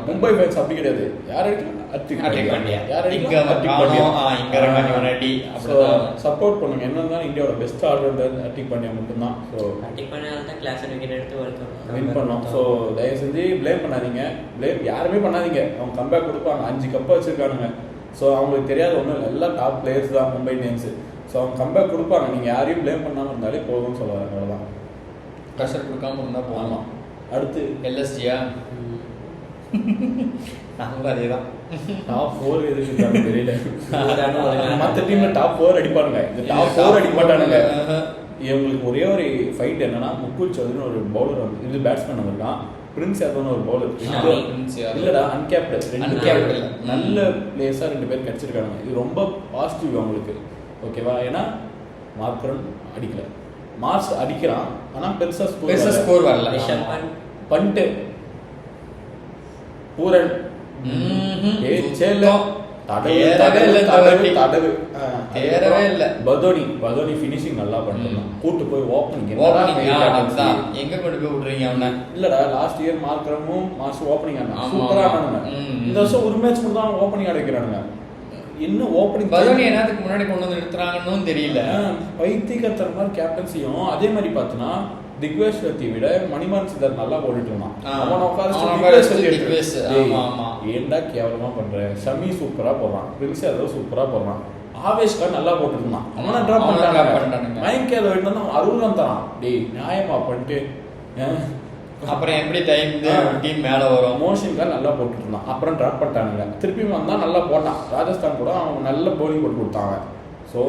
[SPEAKER 2] மும்பை ஃபேன்ஸ் அப்படி கிடையாது. யார் அடிக்கலாம்? சப்போர்ட் பண்ணுங்க. என்னன்னா இந்தியாவோட பெஸ்ட் ஆல்ரவுண்டர் அட்டிக் பாண்டியா மட்டும்தான். ஸோ வின் பண்ணோம். ஸோ தயவு செஞ்சு பிளேம் பண்ணாதீங்க, யாருமே பண்ணாதீங்க. அவங்க கம்பேக் கொடுப்பாங்க. 5 கப்பை வச்சிருக்கானுங்க. ஸோ அவங்களுக்கு தெரியாத ஒன்றும் இல்லை, எல்லாம் டாப் பிளேயர்ஸ் தான் மும்பை இந்தியன்ஸ். ஸோ அவங்க கம்பேக் கொடுப்பாங்க. நீங்கள் யாரையும் பிளேம் பண்ணாமல் இருந்தாலே போதும்னு சொல்லுவாங்க. அவ்வளோதான், ப்ரெஷர் கொடுக்காம இருந்தால் போகலாம். அடுத்து எல்எஸ்டியா நாங்களும் அதே தான். டாப் 4 எதுக்கு தெரியல. மற்ற டீம்ல டாப் 4 அடிப்பானுங்க, இந்த டாப் 4 அடிக்க மாட்டானுங்க. இவங்களுக்கு ஒரே ஒரு ஃபைட் என்னன்னா, முக்குல் சௌத்ரின்னு ஒரு பவுலர் வந்து இது பேட்ஸ்மேன் வந்திருக்கான். பிரின்ஸ் யாதவ்னு ஒரு பவுலர்
[SPEAKER 1] பிரின்ஸ் யாதவ்
[SPEAKER 2] இல்லடா அன்கேப்டு
[SPEAKER 1] Uncapped.
[SPEAKER 2] நல்ல பிளேயர்ஸா 2 பேர் கிடைச்சிருக்காங்க. இது ரொம்ப பாசிட்டிவ் அவங்களுக்கு, ஓகேவா? ஏன்னா மார்க்கரன் அடிக்கல, மார்ஸ் அடிக்கிறான், ஆனா பெருசா
[SPEAKER 1] ஸ்கோர் வரல.
[SPEAKER 2] பண்ட்டு பூரன் பதோனி ஃபினிஷிங் நல்லா பண்ணலாம். கூட்டு போய் ஓப்பனிங்
[SPEAKER 1] எங்க கொண்டு போய் விடுறீங்க அவனை?
[SPEAKER 2] இல்லடா லாஸ்ட் இயர் மார்க்கரமும் மார்ஸ் ஓப்பனிங் ஆனாங்க, சூப்பரா ஆனானுங்க. இந்த வருஷம் ஒரு மேட்ச் மட்டும் தான் ஓப்பனிங் ஆடிக்கிறானுங்க. இன்னும் ஓப்பனிங்
[SPEAKER 1] பதோனி என்னத்துக்கு முன்னாடி கொண்டு வந்து நிறுத்துறாங்கன்னு தெரியல.
[SPEAKER 2] பைத்தியக்கார மாதிரி கேப்டன்சியும் அதே மாதிரி பார்த்தோன்னா திக்வேஸ்வர்த்தி விட மணிமாறன் சித்தார்த் நல்லா ஓடிட்டு இருந்தான். அவனை ஏன்டா கேவலமா பண்ற? ஷமி சூப்பரா போடுறான், பிரின்ஸ் யாதவ் சூப்பரா போடுறான், ஆவேஷ் கான் நல்லா போட்டு இருந்தான். அவனை டிராப் பண்ணிட்டாங்க. மயங்க் யாதவ் இருந்தா 60 ரன் தரான். டேய் நியாயமா பண்ணிட்டு
[SPEAKER 1] அப்புறம் எப்படி டீம் மேல வரும்?
[SPEAKER 2] மோஷன் கான் நல்லா போட்டு இருந்தான், அப்புறம் டிராப் பண்ணிட்டானுங்க. திருப்பி வந்தா நல்லா போட்டான். ராஜஸ்தான் கூட அவன் நல்ல பவுலிங் போட்டு கொடுத்தாங்க. ஸோ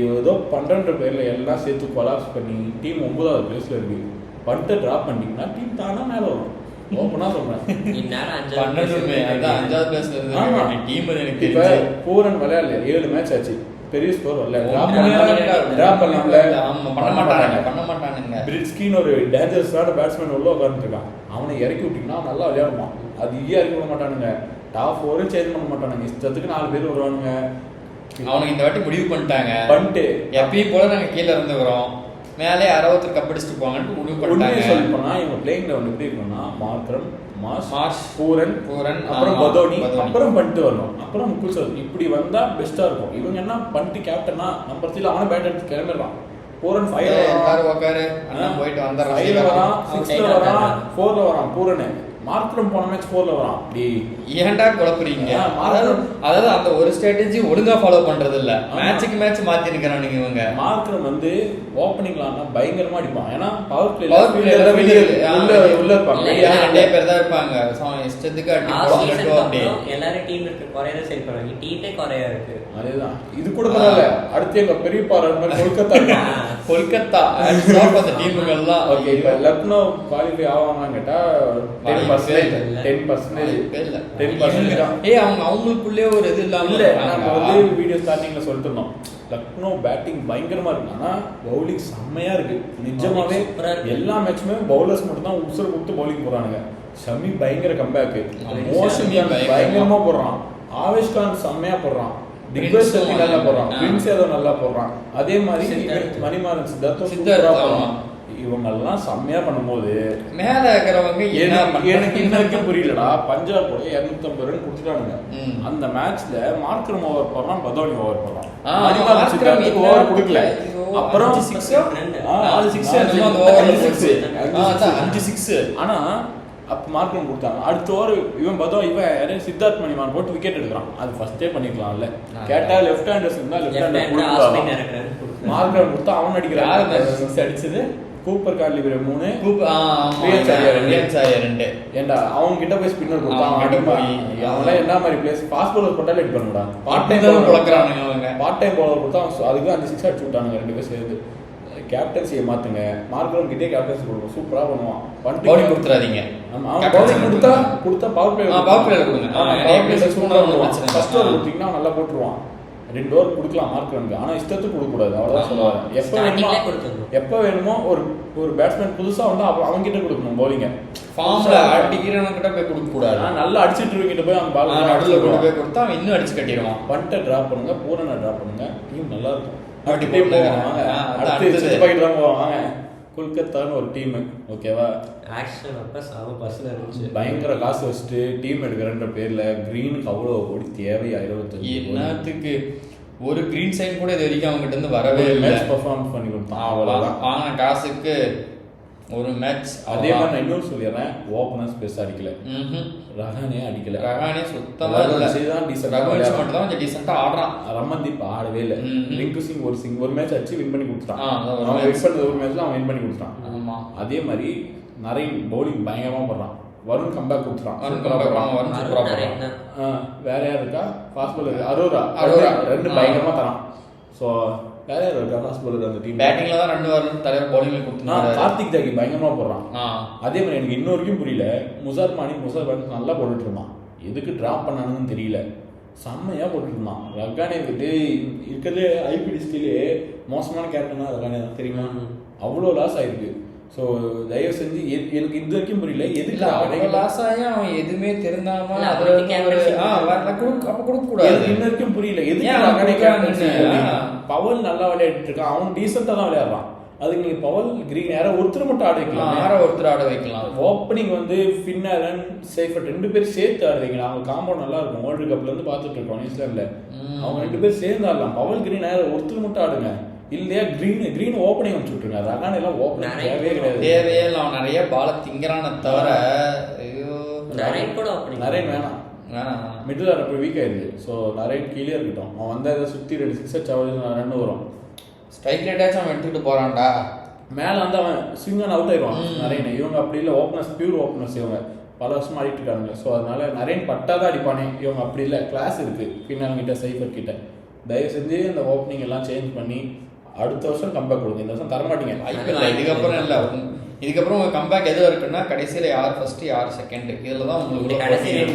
[SPEAKER 2] ஏதோ பண்றன்ற பேர்ல எல்லாம் சேர்த்து கொலாப்ஸ் பண்ணி டீம் 9வது பிளேஸ்ல இருக்கு. பண்ட்டை டிராப் பண்ணிட்டீங்கன்னா டீம் தானா மேல வரும். ஓப்பனா சொல்றேன், பூரன் விளையாடல 7 மேட்ச் ஆச்சு, பெரிய ஸ்கோர் வரல. டிராப் பண்ணலாம்ல,
[SPEAKER 1] பண்ண மாட்டானுங்க.
[SPEAKER 2] பிரிட்ஸ்கின்னு ஒரு டேஞ்சரஸான பேட்ஸ்மேன் உள்ள உட்கார்ந்துட்டு இருக்கான். அவனை இறக்கி விட்டீங்கன்னா நல்லா விளையாடுவான். அது இறக்கி விட மாட்டானுங்க, டாப் 4 சேஞ்ச் பண்ண மாட்டானுங்க. இஷ்டத்துக்கு 4 பேர் வருவானுங்க.
[SPEAKER 1] அவனுக்கு இந்த வாட்டி முடிவு பண்ணிட்டாங்க,
[SPEAKER 2] பண்ணிட்டு
[SPEAKER 1] எப்பயும் போல நாங்க கீழே இருந்துக்கிறோம், மேலே 60 கப் அடிச்சுட்டு போங்கன்னு முடிவு பண்ணிட்டாங்க.
[SPEAKER 2] சொல்லப்போனா இவங்க பிளேயிங் லெவல் எப்படி இருக்குன்னா மார்க்கரம், மார்ஷ், பூரன், அப்புறம் பதோனி, அப்புறம் பண்ணிட்டு வரணும், அப்புறம் முக்குல். இப்படி வந்தா பெஸ்டா இருக்கும். இவங்க என்ன பண்ணிட்டு கேப்டனா நம்பர் 3 அவனை பேட் எடுத்து கிளம்பிடலாம். பூரன் 5
[SPEAKER 1] எல்லாரும் உட்காரு அண்ணா போயிட்டு வந்தறான்.
[SPEAKER 2] 5 வரான், 6ல வரான், 4ல வரான். பூரன் மார்க்கரம் போன மேட்ச் 4ல வரான். டேய்
[SPEAKER 1] ஏன்டா குழப்புறீங்க? அதாவது அந்த ஒரு ஸ்ட்ராட்டஜி ஒழுங்கா ஃபாலோ பண்றது இல்ல, மேட்சுக்கு மேட்ச் மாத்தி நிக்கறானுங்க இவங்க.
[SPEAKER 2] மார்க்கரம் வந்து ஓபனிங்ல ஆனா பயங்கரமா அடிப்பான். ஏன்னா பவர் பிளே உள்ள இருப்பாங்க,
[SPEAKER 1] ரெண்டே பேர் தான் இருப்பாங்க. இஷ்டத்துக்கு அடி போடுறோம். அப்படியே
[SPEAKER 3] எல்லாரும் டீம் இருக்கு, குறையத சரி பண்ணுவாங்க. டீமே குறையா இருக்கு.
[SPEAKER 2] அதேதான் இது கூட பரவாயில்ல. அடுத்து எங்க பெரிய பாராட்டு
[SPEAKER 1] கொல்கத்தா அந்த டீமுகள்லாம்.
[SPEAKER 2] ஓகே, இப்ப லக்னோ குவாலிஃபை ஆவாங்கன்னு கேட்டா 10% தான்.
[SPEAKER 1] அவங்களுக்குள்ளே ஒரு இது இல்லாம
[SPEAKER 2] இல்ல. நம்ம வந்து வீடியோ ஸ்டார்டிங்ல சொல்லிட்டு இருந்தோம், லக்னோ பேட்டிங் பயங்கரமா இருக்கு, ஆனா பவுலிங் செம்மையா இருக்கு. நிஜமாவே எல்லா மேட்சுமே பவுலர்ஸ் மட்டும் தான் உசுர கொடுத்து பவுலிங் போறானுங்க. ஷமி பயங்கர கம்பேக், மோஷன் பயங்கரமா போடுறான், ஆவேஷ் கான் செம்மையா போடுறான், திக்வேஸ்வர்த்தி நல்லா போடுறான், பிரின்ஸ் யாதவ் நல்லா போடுறான். அதே மாதிரி மணிமாறன் சித்தார்த்தும் இவங்க எல்லாம் செம்மையா பண்ணும்போது
[SPEAKER 1] மேல இருக்கிறவங்க
[SPEAKER 2] எனக்கு இன்னும் புரியலடா. பஞ்சாப் கூட 250 ரன் கொடுத்துட்டானுங்க. அந்த மேட்ச்ல மார்க்கரம் ஓவர் போடுறான், பதோனி ஓவர் போடுறான், மணிமாறன் சித்தார்த்துக்கு ஓவர் கொடுக்கல. அப்புறம் 5-6 ஆனா அப்ப மார்க்கரம் கொடுத்தாங்க. அடுத்த ஓவர் இவன் சித்தார்த் மணிமாறன் போட்டு விக்கெட் எடுக்கிறான். அது ஃபர்ஸ்டே பண்ணிக்கலாம்ல. கேட்டா லெஃப்ட் ஹேண்டர்ஸ் இருந்தா லெஃப்ட் ஹேண்டர் கொடுக்கலாம். மார்க்கரம் கொடுத்தா அவன் அடிக்கிறான். அடிச்சது கூப்பர் கார்லி 3, ஏண்டா அவங்க கிட்ட போய் ஸ்பின்னர் கொடுத்தான். அவங்களாம் என்ன மாதிரி பிளேஸ் ஃபாஸ்ட் பவுலர் போட்டாலே எட் பண்ணுடா. பார்ட் டைம் பவுலர் கொடுத்தா அதுக்கு 5-6 அடிச்சு விட்டானுங்க 2 பேர் சேர்ந்து. கேப்டன்சியை மாத்துங்க, மார்க்கரம் கிட்டே கேப்டன்சி கொடுக்கும், சூப்பரா பண்ணுவான்.
[SPEAKER 1] பவுலிங் கொடுத்துறாதீங்க.
[SPEAKER 2] பவுலிங் கொடுத்தா பவர் பிளே கொடுங்க. ஃபர்ஸ்ட் ஓவர் கொடுத்தீங்கன்னா நல்லா போட்டுருவான். 2 ஓவர் கொடுக்கலாம் மார்க்கரனுக்கு, ஆனா இஷ்டத்துக்கு கொடுக்க கூடாது. அவ்வளவுதான் சொல்லுவாங்க. எப்ப வேணுமோ ஒரு பேட்ஸ்மேன் புதுசா வந்து அவங்க கிட்ட கொடுக்கணும் பவுலிங்க.
[SPEAKER 1] ஃபார்ம்ல அடிக்கிறவங்க கிட்ட போய் கொடுக்க கூடாது.
[SPEAKER 2] நல்லா அடிச்சிட்டு இருக்கிட்ட போய் அவங்க பால்
[SPEAKER 1] நடுவுல கொண்டு போய் கொடுத்தா அவன் இன்னும் அடிச்சு கட்டிடுவான்.
[SPEAKER 2] பண்ட்டை டிராப் பண்ணுங்க, பூரனை டிராப் பண்ணுங்க, டீம் நல்லா இருக்கும். கொல்கத்தான்னு ஒரு டீம், ஓகேவா? பயங்கர காசு வச்சுட்டு டீம் எடுக்கிறன்ற பேர்ல கிரீனுக்கு அவ்வளோ கோடி தேவையா? 25
[SPEAKER 1] என்னத்துக்கு ஒரு கிரீன் சைன் கூட இது வரைக்கும் அவங்க கிட்ட இருந்து வரவே இல்லை.
[SPEAKER 2] பெர்ஃபார்மன்ஸ் பண்ணி கொடுத்தான்,
[SPEAKER 1] அவ்வளோதான். வாங்கின காசுக்கு ஒரு மேட்ச்.
[SPEAKER 2] அதே மாதிரி நான் இன்னொரு சொல்லிடுறேன், ஓப்பனர்ஸ் பெருசா அடிக்கல, ரஹானே அடிக்கல.
[SPEAKER 1] ரஹானே சுத்தமா இல்ல, ரகுவன்ஷ் மட்டும் தான் கொஞ்சம் டீசென்ட்டா ஆடுறான்.
[SPEAKER 2] ரமன்தீப் ஆடவே இல்ல. ரிங்கு சிங் ஒரு மேட்ச் அடிச்சு வின் பண்ணி கொடுத்துட்டான். அவன் வின் பண்ண ஒரு மேட்ச்ல அவன் வின் பண்ணி கொடுத்துட்டான். ஆமா, அதே மாதிரி நிறைய பவுலிங் பயங்கரமா போடுறான். வருண் கம்பேக் கொடுத்துறான். வேற யார் இருக்கா? ஃபாஸ்ட் பவுலர் அரோரா 2 பயங்கரமா தரான். ஸோ வேற யார் இருக்கா ஃபாஸ்ட் பவுலர் அந்த டீம்?
[SPEAKER 1] பேட்டிங்ல தான் 2 வரணும், தலைவர் பவுலிங்ல கொடுத்துனாரு.
[SPEAKER 2] கார்த்திக் தாக்கி பயங்கரமா போடுறான். அதே மாதிரி எனக்கு இன்ன வரைக்கும் புரியல, முசார் பானி நல்லா போட்டுட்டு இருந்தான், எதுக்கு டிராப் பண்ணானுன்னு தெரியல, செம்மையா போட்டுட்டு இருந்தான். ரக்கானே இருக்கிறதுலே ஐபிஎல் ஹிஸ்டரியிலே மோசமான கேப்டனா ரக்கானே தான், தெரியுமா? அவ்வளோ லாஸ் ஆயிருக்கு. ஸோ தயவு செஞ்சு எனக்கு இது வரைக்கும் புரியல, எதுக்கு
[SPEAKER 1] அவன் லாஸ் ஆகி அவன் எதுவுமே தெரிந்தாம அப்ப கொடுக்க கூடாது.
[SPEAKER 2] இன்ன வரைக்கும் புரியல எதுக்கு பவல் நல்லா விளையாடிட்டு இருக்கான், அவன் டீசெண்டா தான் விளையாடுறான். அதுக்கு நீங்க பவல் கிரீன் யாரோ ஒருத்தர் மட்டும் ஆட வைக்கலாம்,
[SPEAKER 1] ஒருத்தர் ஆட வைக்கலாம்.
[SPEAKER 2] ஓப்பனிங் வந்து ஃபின்னரன் சேஃபர்ட் 2 பேரும் சேர்த்து ஆடுறீங்களா? அவங்க காம்பவுண்ட் நல்லா இருக்கும். வேர்ல்டு கப்ல இருந்து பார்த்துட்டு இருக்கோம் நியூசிலாந்துல, அவங்க 2 பேரும் சேர்ந்து ஆடலாம். பவல் கிரீன் யாரோ ஒருத்தர் மட்டும் ஆடுங்க, இல்லையா கிரீன் ஓப்பனிங் வச்சு விட்டுருங்க. ரகான் எல்லாம் ஓப்பனிங் தேவையே கிடையாது,
[SPEAKER 1] தேவையே இல்லை. அவன் நிறைய பால திங்கிறான தவிர
[SPEAKER 3] நரேன்
[SPEAKER 2] வேணாம், மிடில் ஆர்டர் வீக் ஆயிருக்கு. ஸோ நரேன் கீழே இருக்கட்டும், அவன் வந்தா ஏதாவது சுற்றி 2 6 ரன் வரும்.
[SPEAKER 1] ஸ்ட்ரைக் ரேட்டாச்சும் அவன் எடுத்துக்கிட்டு போறான்டா.
[SPEAKER 2] மேலே வந்து அவன் ஸ்விங்கன் அவுட் ஆயிடுவான் நரேன். இவங்க அப்படி இல்லை, ஓப்பனர்ஸ் பியூர் ஓப்பனர்ஸ் இவங்க பல வருஷமா ஆடிட்டு இருக்காங்க. ஸோ அதனால நரேன் பட்டாதான் அடிப்பானே, இவங்க அப்படி இல்லை, கிளாஸ் இருக்கு பின்னால் கிட்ட சைஃபர் கிட்ட. தயவு செஞ்சு அந்த ஓப்பனிங் எல்லாம் சேஞ்ச் பண்ணி அடுத்த வருஷம் கம்பேக் கொடுங்க. இந்த வருஷம் தரமாட்டீங்க.
[SPEAKER 1] இதுக்கப்புறம் இல்லை, இதுக்கப்புறம் உங்க கம்பேக் எதுவும் இருக்குன்னா கடைசியில் யார் ஃபர்ஸ்ட் யார் செகண்ட் இதில் தான் உங்களுக்கு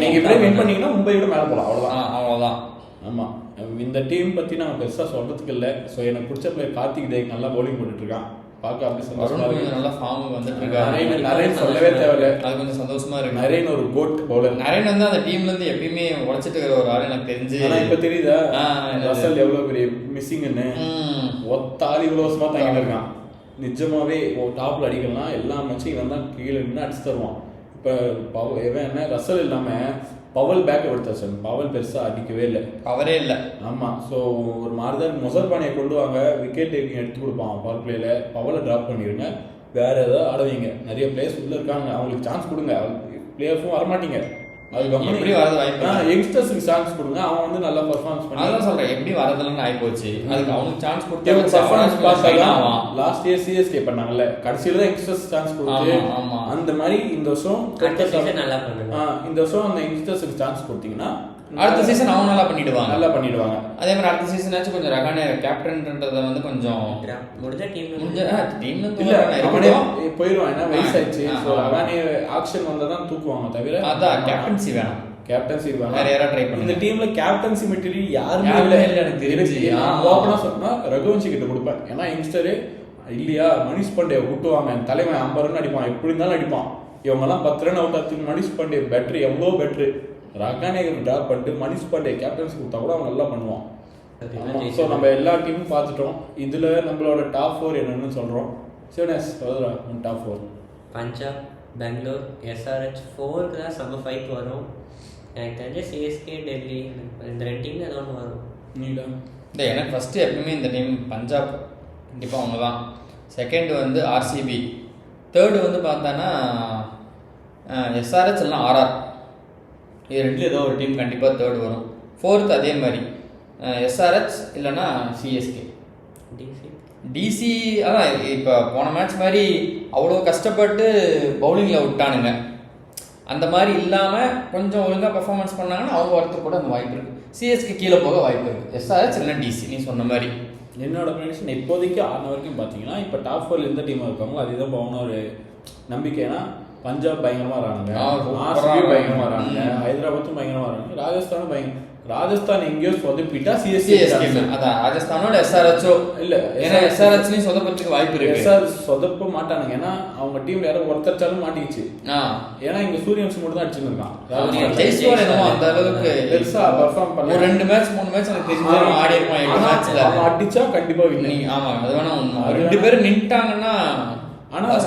[SPEAKER 2] நீங்க இப்படியே வின் பண்ணீங்கன்னா மும்பையோட மேலே போகலாம்,
[SPEAKER 1] அவ்வளோதான்.
[SPEAKER 2] ஆமாம், இந்த டீம் பற்றி நான் பெருசாக சொல்கிறதுக்கு இல்லை. ஸோ எனக்கு பிடிச்ச பிளேயர் கார்த்திக் தேக் நல்லா பவுலிங் போட்டுட்டு இருக்கான், பார்க்க அப்படி சந்தோஷமா இருக்கு.
[SPEAKER 1] நல்லா ஃபார்ம் வந்துட்டு இருக்காரு.
[SPEAKER 2] நரேன் சொல்லவே தேவையில்லை,
[SPEAKER 1] அது கொஞ்சம் சந்தோஷமா இருக்கு.
[SPEAKER 2] நரேன் ஒரு கோட் பவுலர்.
[SPEAKER 1] நரேன் வந்து அந்த டீம்ல இருந்து எப்பயுமே உழைச்சிட்டு இருக்கிற ஒரு ஆள் எனக்கு தெரிஞ்சு.
[SPEAKER 2] இப்போ தெரியுதா ரசல் எவ்வளோ பெரிய மிஸ்ஸிங்னு? ஒத்த ஆள் இவ்வளோ வருஷமா தாங்கிட்டு இருக்கான். நிஜமாவே டாப்ல அடிக்கலாம், எல்லா மேட்சும் இவன் தான் கீழே நின்று அடிச்சு தருவான். இப்போ இவன் என்ன ரசல் இல்லாமல் பவல் பேக் எடுத்தாச்சு, பவல் பெருசாக அடிக்கவே இல்லை,
[SPEAKER 1] அவரே இல்லை.
[SPEAKER 2] ஆமாம், ஸோ ஒரு மாதிரி தான் முசர் பானியை கொண்டு வாங்க, விக்கெட் டேக்கிங் எடுத்து கொடுப்பான் பவர் பிளேயில், பவலை ட்ராப் பண்ணிடுங்க, வேற ஏதாவது ஆடுவீங்க. நிறைய பிளேயர்ஸ் உள்ளே இருக்காங்க, அவங்களுக்கு சான்ஸ் கொடுங்க. பிளேயர்ஸும் வரமாட்டீங்க, அதுக்கப்புறம் எப்படி வரது வாய்ப்பு? யங்ஸ்டர்ஸுக்கு சான்ஸ் கொடுங்க, அவன் வந்து நல்லா பர்ஃபார்மன்ஸ் பண்ணி.
[SPEAKER 1] அதான் சொல்கிறேன், எப்படி வரதுலன்னு ஆகிப்போச்சு. அதுக்கு அவனுக்கு சான்ஸ் கொடுத்து
[SPEAKER 2] பர்ஃபார்மன்ஸ் பார்த்தா லாஸ்ட் இயர் சிஎஸ்கே பண்ணாங்கல்ல, கடைசியில் தான் யங்ஸ்டர்ஸ் சான்ஸ் கொடுத்து அந்த மாதிரி இந்த வருஷம்
[SPEAKER 3] நல்லா பண்ணுங்க.
[SPEAKER 2] இந்த வருஷம் அந்த யங்ஸ்டர்ஸுக்கு சான்ஸ் கொடுத்தீங்கன்னா
[SPEAKER 1] அடுத்த சீசன் அவங்க நல்லா பண்ணிடுவாங்க.
[SPEAKER 2] அதே
[SPEAKER 1] மாதிரி அடுத்த சீசனாச்சும் கொஞ்சம் ரகானே கேப்டன்ன்றதை வந்து கொஞ்சம் முடிஞ்ச டீம்ல
[SPEAKER 2] போயிடுவான், ஏன்னா வயசாயிடுச்சு. ஸோ ரகானே ஆக்ஷன் வந்தால் தான் தூக்குவாங்க, தவிர
[SPEAKER 1] அதான் கேப்டன்சி வேணும்.
[SPEAKER 2] கேப்டன்சி
[SPEAKER 1] வேற யாராவது ட்ரை பண்ணி.
[SPEAKER 2] இந்த டீம்ல கேப்டன்சி மெட்டீரியல் யாருமே இல்லை எனக்கு தெரிஞ்சு. ஓப்பனா சொன்னா ரகுவன்சி கிட்ட கொடுப்பேன், ஏன்னா யங்ஸ்டரு இல்லையா. மனிஷ் பாண்டே கூட்டுவாங்க, தலைவன் 50 ரன் அடிப்பான், எப்படி இருந்தாலும் அடிப்பான். இவங்கெல்லாம் 10 ரன் அவுட் ஆச்சுக்கு மனிஷ் பாண்டே பெட்ரு, எவ்வளோ பெட்ரு. ரகானே ட்ராப் பண்ணிட்டு மனிஷ் பாண்டே கேப்டன்சி கொடுத்தா கூட அவன் நல்லா பண்ணுவான். ஸோ நம்ம எல்லா டீமும் பார்த்துட்டோம். இதில் நம்மளோட டாப் 4 என்னன்னு சொல்கிறோம். சிவனேஷ் டாப் 4
[SPEAKER 3] பஞ்சாப், பெங்களூர், எஸ்ஆர்ஹெச் 4க்கு தான் செம்ம ஃபைட் வரும். எனக்கு தெரிஞ்ச சிஎஸ்கே, டெல்லி, இந்த 2 டீம் ஏதோ ஒன்று வரும்.
[SPEAKER 2] நீடா
[SPEAKER 1] இந்த எனக்கு ஃபஸ்ட்டு எப்பவுமே இந்த டீம் பஞ்சாப் கண்டிப்பாக அவங்க தான். செகண்ட் வந்து ஆர்சிபி, தேர்டு வந்து பார்த்தான்னா எஸ்ஆர்ஹெச் இல்லைனா ஆர்ஆர், இது 2ல் ஏதோ ஒரு டீம் கண்டிப்பாக தேர்டு வரும். ஃபோர்த் அதே மாதிரி எஸ்ஆர்ஹெச் இல்லைன்னா சிஎஸ்கே. டிசி அதான் இப்போ போன மேட்ச் மாதிரி அவ்வளோ கஷ்டப்பட்டு பவுலிங்கில் விட்டானுங்க, அந்த மாதிரி இல்லாமல் கொஞ்சம் ஒழுங்காக பர்ஃபார்மன்ஸ் பண்ணாங்கன்னா அவங்க ஒருத்தர் கூட அந்த வாய்ப்பு இருக்குது. சிஎஸ்கே கீழே போக வாய்ப்பு இருக்குது. எஸ்ஆர்ஹெச் இல்லைன்னா டிசி நீ சொன்ன மாதிரி.
[SPEAKER 2] என்னோட ப்ரெடிக்ஷன் இப்போதைக்கு 6 வரைக்கும் பார்த்தீங்கன்னா இப்போ டாப் 4 எந்த டீமாக இருக்காங்களோ அதுதான் போகணும் ஒரு நம்பிக்கைனா. பஞ்சாப் பயங்கரமாக வரானுங்க, ஆர்சிபி பயங்கரமாக வரானுங்க, ஹைதராபாத்தும் பயங்கரமாக வராங்க, ராஜஸ்தானும் ராஜஸ்தான் எங்கேயோ சொதப்பிட்டா சிஎஸ்கே.
[SPEAKER 1] அதான் ராஜஸ்தானோட எஸ்ஆர்ஹெச்சோ இல்லை, ஏன்னா எஸ்ஆர்ஹெச்லையும் சொதப்பறதுக்கு வாய்ப்பு இருக்கு.
[SPEAKER 2] எஸ்ஆர் சொதப்ப மாட்டானுங்க, ஏன்னா அவங்க டீம் யாரும் ஒருத்தர்ச்சாலும் மாட்டிக்கிச்சு. ஏன்னா இங்க சூரியவன்சி மட்டும் தான் அடிச்சுருக்கான்.
[SPEAKER 1] அந்த அளவுக்கு
[SPEAKER 2] பெருசா பெர்ஃபார்ம் பண்ண
[SPEAKER 1] 2 மேட்ச் 3 மேட்ச் எனக்கு தெரிஞ்சு ஆடி இருப்பான். 7 மேட்ச்ல
[SPEAKER 2] அடிச்சா கண்டிப்பா வின்னிங்.
[SPEAKER 1] ஆமா, அது வேணா 2 பேரும் நின்ட்டாங்கன்னா.
[SPEAKER 2] ஆனால்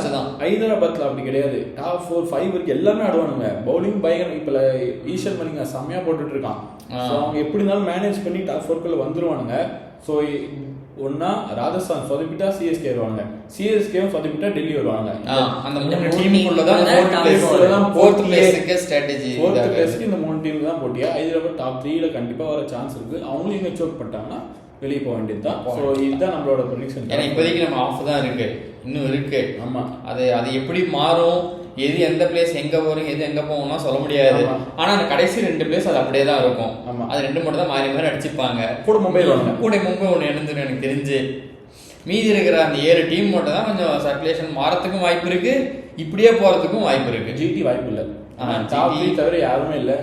[SPEAKER 2] ஹைதராபாத்தில் அப்படி கிடையாது. டாப் 4 5 வரைக்கும் எல்லாமே ஆடுவானுங்க. பவுலிங் பயங்கரம். இப்போ ஈஷன் மலிங்கா செம்மையாக போட்டுட்டு இருக்கான். ஸோ அவங்க எப்படி இருந்தாலும் மேனேஜ் பண்ணி டாப் 4க்குள்ள வந்துருவானுங்க. ஸோ ஒன்னா ராஜஸ்தான் சொதப்பிட்டா சிஎஸ்கே வருவாங்க, சிஎஸ்கேவும் சொதப்பிட்டா டெல்லி வருவாங்க.
[SPEAKER 1] அந்த 3 டீமுக்குள்ள தான் ஃபோர்த் பிளேஸ்க்கு ஸ்ட்ராட்டஜி.
[SPEAKER 2] ஃபோர்த் பிளேஸ்க்கு இந்த 3 டீம் தான் போட்டியா. ஹைதராபாத் டாப் 3ல கண்டிப்பாக வர சான்ஸ் இருக்கு. அவங்களும் இங்கே சோக் பண்ணிட்டாங்கன்னா வெளியே போக வேண்டியது தான். ஸோ இதுதான் நம்மளோட ப்ரெடிக்ஷன்.
[SPEAKER 1] ஏன்னா இப்போதைக்கு நம்ம ஆஃப் தான் இருக்கு, இன்னும் இருக்கு.
[SPEAKER 2] ஆமாம்,
[SPEAKER 1] அது எப்படி மாறும் எது எந்த பிளேஸ் எங்க வரும் எது எங்க போகணும்னா சொல்ல முடியாது. ஆனா அந்த கடைசி 2 பிளேஸ் அது அப்படியே தான் இருக்கும். அது 2 மட்டும் தான் மாறி மாறி அடிச்சுப்பாங்க.
[SPEAKER 2] கூட மும்பை
[SPEAKER 1] ஒன்று எழுந்துடும் எனக்கு தெரிஞ்சு. மீதி இருக்கிற அந்த 7 டீம் மட்டும் தான் கொஞ்சம் சர்க்குலேஷன் மாறத்துக்கும் வாய்ப்பு இருக்கு, இப்படியே போறதுக்கும் வாய்ப்பு இருக்கு.
[SPEAKER 2] ஜிடி வாய்ப்பு இல்லை, தவிர யாருமே இல்லை.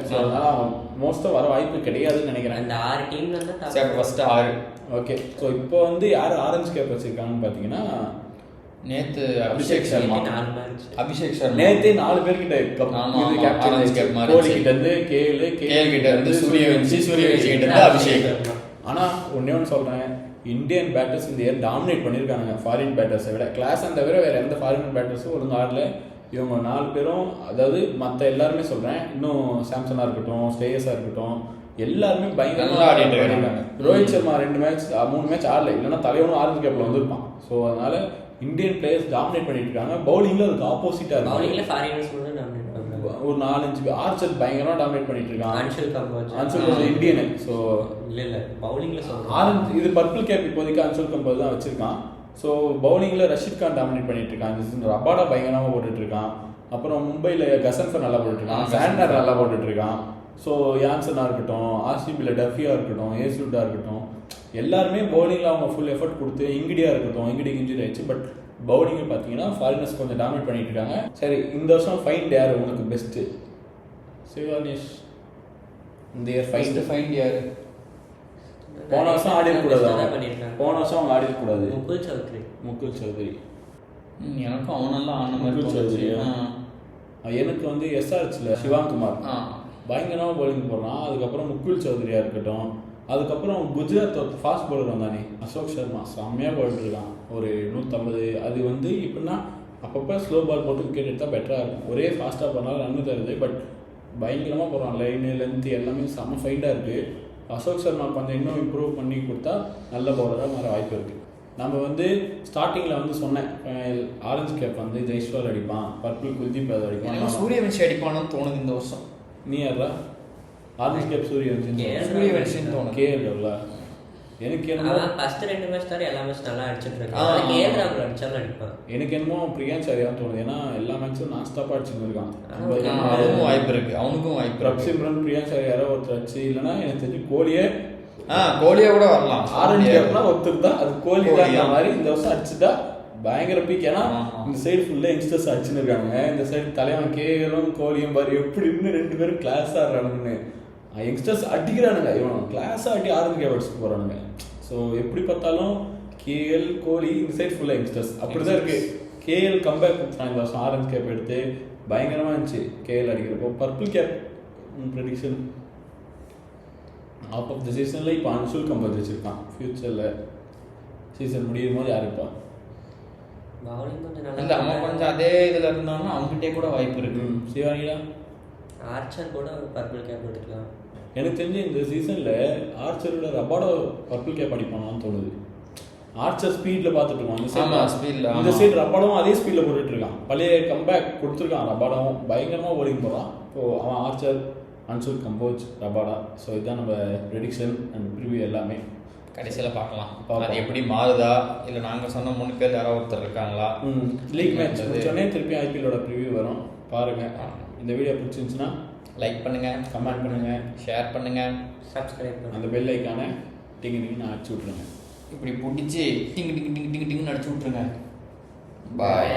[SPEAKER 2] மோஸ்டா வர வாய்ப்பு கிடையாதுன்னு நினைக்கிறேன்.
[SPEAKER 3] அந்த 6 டீம்ல தான்
[SPEAKER 1] ஃபர்ஸ்ட் 6.
[SPEAKER 2] ஓகே, ஸோ இப்போ வந்து யார் ஆரஞ்சு கேப் வச்சிருக்காங்கன்னு பார்த்தீங்கன்னா
[SPEAKER 1] நேத்து அபிஷேக் சர்மா
[SPEAKER 2] நேத்தே 4 பேர்கிட்ட கோலி கிட்ட இருந்து கேஎல் கிட்ட இருந்து சூரியவன்ஷி கிட்ட இருந்து அபிஷேக். ஆனா ஒன்னே ஒன்று சொல்றேன், இந்தியன் பேட்டர்ஸ் இந்த இயர் டாமினேட் பண்ணியிருக்காங்க ஃபாரின் பேட்டர்ஸை விட. கிளாஸ் அந்த தவிர வேற எந்த ஃபாரின் பேட்டர்ஸும் ஒழுங்கு ஆடல. இவங்க 4 பேரும், அதாவது மற்ற எல்லாருமே சொல்றேன், இன்னும் சாம்சனா இருக்கட்டும், ஸ்டேயஸா இருக்கட்டும், எல்லாருமே பயங்கரமா ஆடிட்டு இருக்காங்க. ரோஹித் சர்மா 2 மேட்ச் 3 மேட்ச் ஆடல, இல்லைன்னா தலைவனும் ஆரஞ்சு கேப்ல வந்திருப்பான். ஸோ அதனால இந்தியன் பிளேயர்ஸ் டாமினேட் பண்ணிட்டு இருக்காங்க. பவுலிங்ல அதுக்கு ஆப்போசிட்டா இருக்கு. ஒரு 4-5 ஆர்ச்சர் பயங்கரமா டாமினேட் பண்ணிட்டு இருக்காங்க. Anshul compose Indian. ஸோ
[SPEAKER 3] இல்ல பவுலிங்ல
[SPEAKER 2] ஆரஞ்சு இது பர்பிள் கேப் இப்போதைக்கு அன்சுல் கம்போஸ் தான் வச்சிருக்கான். ஸோ பவுலிங்ல ரஷீத் கான் டாமினேட் பண்ணிட்டு இருக்கான். ரபாடா பயங்கரமா போட்டுட்டு இருக்கான். அப்புறம் மும்பைல கசன்ஃபர் நல்லா போட்டுட்டு இருக்கான். சாண்டர் நல்லா போட்டுட்டு இருக்கான். ஸோ யான்சனா இருக்கட்டும், ஆர்சிபியில் டஃபியா இருக்கட்டும், ஏசுட்டா இருக்கட்டும், எல்லாருமே பவுலிங்கில் அவங்க ஃபுல் எஃபர்ட் கொடுத்து, இங்கிடியா இருக்கட்டும், இங்கிடிக்கு இன்ஜுரி ஆயிடுச்சு. பட் பவுலிங் பார்த்தீங்கன்னா ஃபாரினர்ஸ் கொஞ்சம் டாமினேட் பண்ணிட்டு இருக்காங்க. சரி, இந்த வருஷம் ஃபைண்ட் யார் உனக்கு பெஸ்ட்டு? சிவானிஷ் இந்த இயர் ஃபைண்ட் யார்? போன வருஷம் ஆடி இருக்கக்கூடாது, போன வருஷம் அவங்க ஆடி இருக்கக்கூடாது. முகுல் சௌத்ரி.
[SPEAKER 1] எனக்கும் அவனெல்லாம் ஆன
[SPEAKER 2] முகுல் சௌத்ரி. எனக்கு வந்து எஸ்ஆர்ஹெச்ல சிவாங் குமார் பயங்கரமாக பவுலிங் போடுறான். அதுக்கப்புறம் முகுல் சௌத்ரியா இருக்கட்டும், அதுக்கப்புறம் குஜராத் ஃபாஸ்ட் பவுலர் வந்தானே அசோக் சர்மா, செம்மையாக போயிட்டு இருக்கான். ஒரு 150. அது வந்து இப்படின்னா அப்பப்போ ஸ்லோ பால் போட்டு விக்கெட் எடுத்தால் பெட்டராக இருக்கும். ஒரே ஃபாஸ்ட்டாக போனாலும் ரன்னு தருது. பட் பயங்கரமாக போடுறான். லைனு லென்த்து எல்லாமே செம்ம ஃபைட்டாக இருக்குது. அசோக் சர்மா கொஞ்சம் இன்னும் இம்ப்ரூவ் பண்ணி கொடுத்தா நல்ல பவுலராக மாற வாய்ப்பு இருக்குது. நம்ம வந்து ஸ்டார்டிங்கில் வந்து சொன்னேன், ஆரஞ்சு கேப் வந்து ஜெய்ஸ்வால் அடிப்பான், பர்பிள் குல்தீப் யாதவ் அடிப்பான்,
[SPEAKER 1] சூரியவன்ஷி அடிப்பானு தோணுது இந்த வருஷம்.
[SPEAKER 2] நீ யாரா? ஆரஞ்சு கேப் சூரியவன்ஷி தோணும். கேஎல்ல எனக்கு என்னமோ
[SPEAKER 3] ஃபர்ஸ்ட் 2 மேட்ச் தவிர எல்லா மேட்ச் நல்லா அடிச்சிட்டு இருக்கான். கேஎல் ராகுல் அடிச்சாலும் அடிப்பான்.
[SPEAKER 2] எனக்கு என்னமோ பிரியான் சரியான்னு தோணுது. ஏன்னா எல்லா மேட்சும் நான் ஸ்டாப்பாக அடிச்சுட்டு இருக்கான்.
[SPEAKER 1] அவனுக்கும் வாய்ப்பு இருக்கு, அவனுக்கும் வாய்ப்பு.
[SPEAKER 2] ரப்சிம்ரன் பிரியான் சரி யாரோ ஒருத்தர் அடிச்சு, இல்லைன்னா எனக்கு தெரிஞ்சு கோலியே
[SPEAKER 1] கூட வரலாம்.
[SPEAKER 2] ஆரஞ்சு கேப்னா ஒருத்தர் தான், அது கோலி தான். இந்த மாதிரி இந்த வருஷம் அடிச்சுட்டா பயங்கர பீக். ஏன்னா இந்த சைடு ஃபுல்லாக யங்ஸ்டர்ஸ் அடிச்சுன்னு இருக்காங்க. இந்த சைடு தலைவன் கேஎலும் கோலியும் பாரு எப்படி இன்னும் 2 பேரும் கிளாஸ் ஆடுறானுங்கன்னு. யங்ஸ்டர்ஸ் அடிக்கிறானுங்க, இவன் கிளாஸாக அடி ஆரஞ்சு கேப் அடிச்சுட்டு போகிறானுங்க. ஸோ எப்படி பார்த்தாலும் கேஎல் கோலி இந்த சைடு ஃபுல்லாக யங்ஸ்டர்ஸ் அப்படி தான் இருக்குது. கேஎல் கம்பேக் கொடுத்துட்டான் இந்த வருஷம். ஆரஞ்சு கேப் எடுத்து பயங்கரமாக இருந்துச்சு கேஎல் அடிக்கிறப்போ. Purple cap prediction of the சீசனில் இப்போ அன்சுல் கம்போஸ் வச்சுருக்கான். ஃபியூச்சரில் சீசன் முடியும் போது யார் இருப்பான்?
[SPEAKER 1] இல்லை, அவன் கொஞ்சம் அதே இதில் இருந்தான்னா அவங்ககிட்டே கூட வாய்ப்பு இருக்கு.
[SPEAKER 2] சிவானிடா
[SPEAKER 3] ஆர்ச்சர் கூட பர்பிள் கேப் எடுக்கலாம்.
[SPEAKER 2] எனக்கு தெரிஞ்சு இந்த சீசனில் ஆர்ச்சரோட ரபாடோ பர்பிள் கேப் அடிப்பானான்னு தோணுது. ஆர்ச்சர் ஸ்பீடில் பார்த்துட்டு இருக்கான். இந்த சைடு ரபாடவும் அதே ஸ்பீடில் போட்டுட்டு இருக்கான். பழைய கம்பேக் கொடுத்துருக்கான். ரபாடாவும் பயங்கரமாக ஓடிங் போகிறான். ஸோ அவன் Archer, Anshul compose, Rabada. So இதுதான் நம்ம ப்ரெடிக்ஷன் அண்ட் ப்ரிவியூ எல்லாமே.
[SPEAKER 1] கடைசியில் பார்க்கலாம் அது எப்படி மாறுதா, இல்லை நாங்கள் சொன்ன 3 பேர் யாராவது ஒருத்தர் இருக்காங்களா.
[SPEAKER 2] லீக் மேட்ச் சொன்னே திருப்பி ஐபிஎல்லோட ப்ரிவியூ வரும், பாருங்கள். இந்த வீடியோ பிடிச்சிருந்துச்சுன்னா லைக் பண்ணுங்கள், கமெண்ட் பண்ணுங்கள், ஷேர் பண்ணுங்கள், சப்ஸ்கிரைப் பண்ணுங்கள், அந்த பெல் ஐக்கானை டிங்கு அடிச்சு விட்ருங்க. இப்படி பிடிச்சி டிங்கு டிங்கு டிங்கு டிங்கு டிங்குன்னு அடிச்சு விட்ருங்க. பாய்.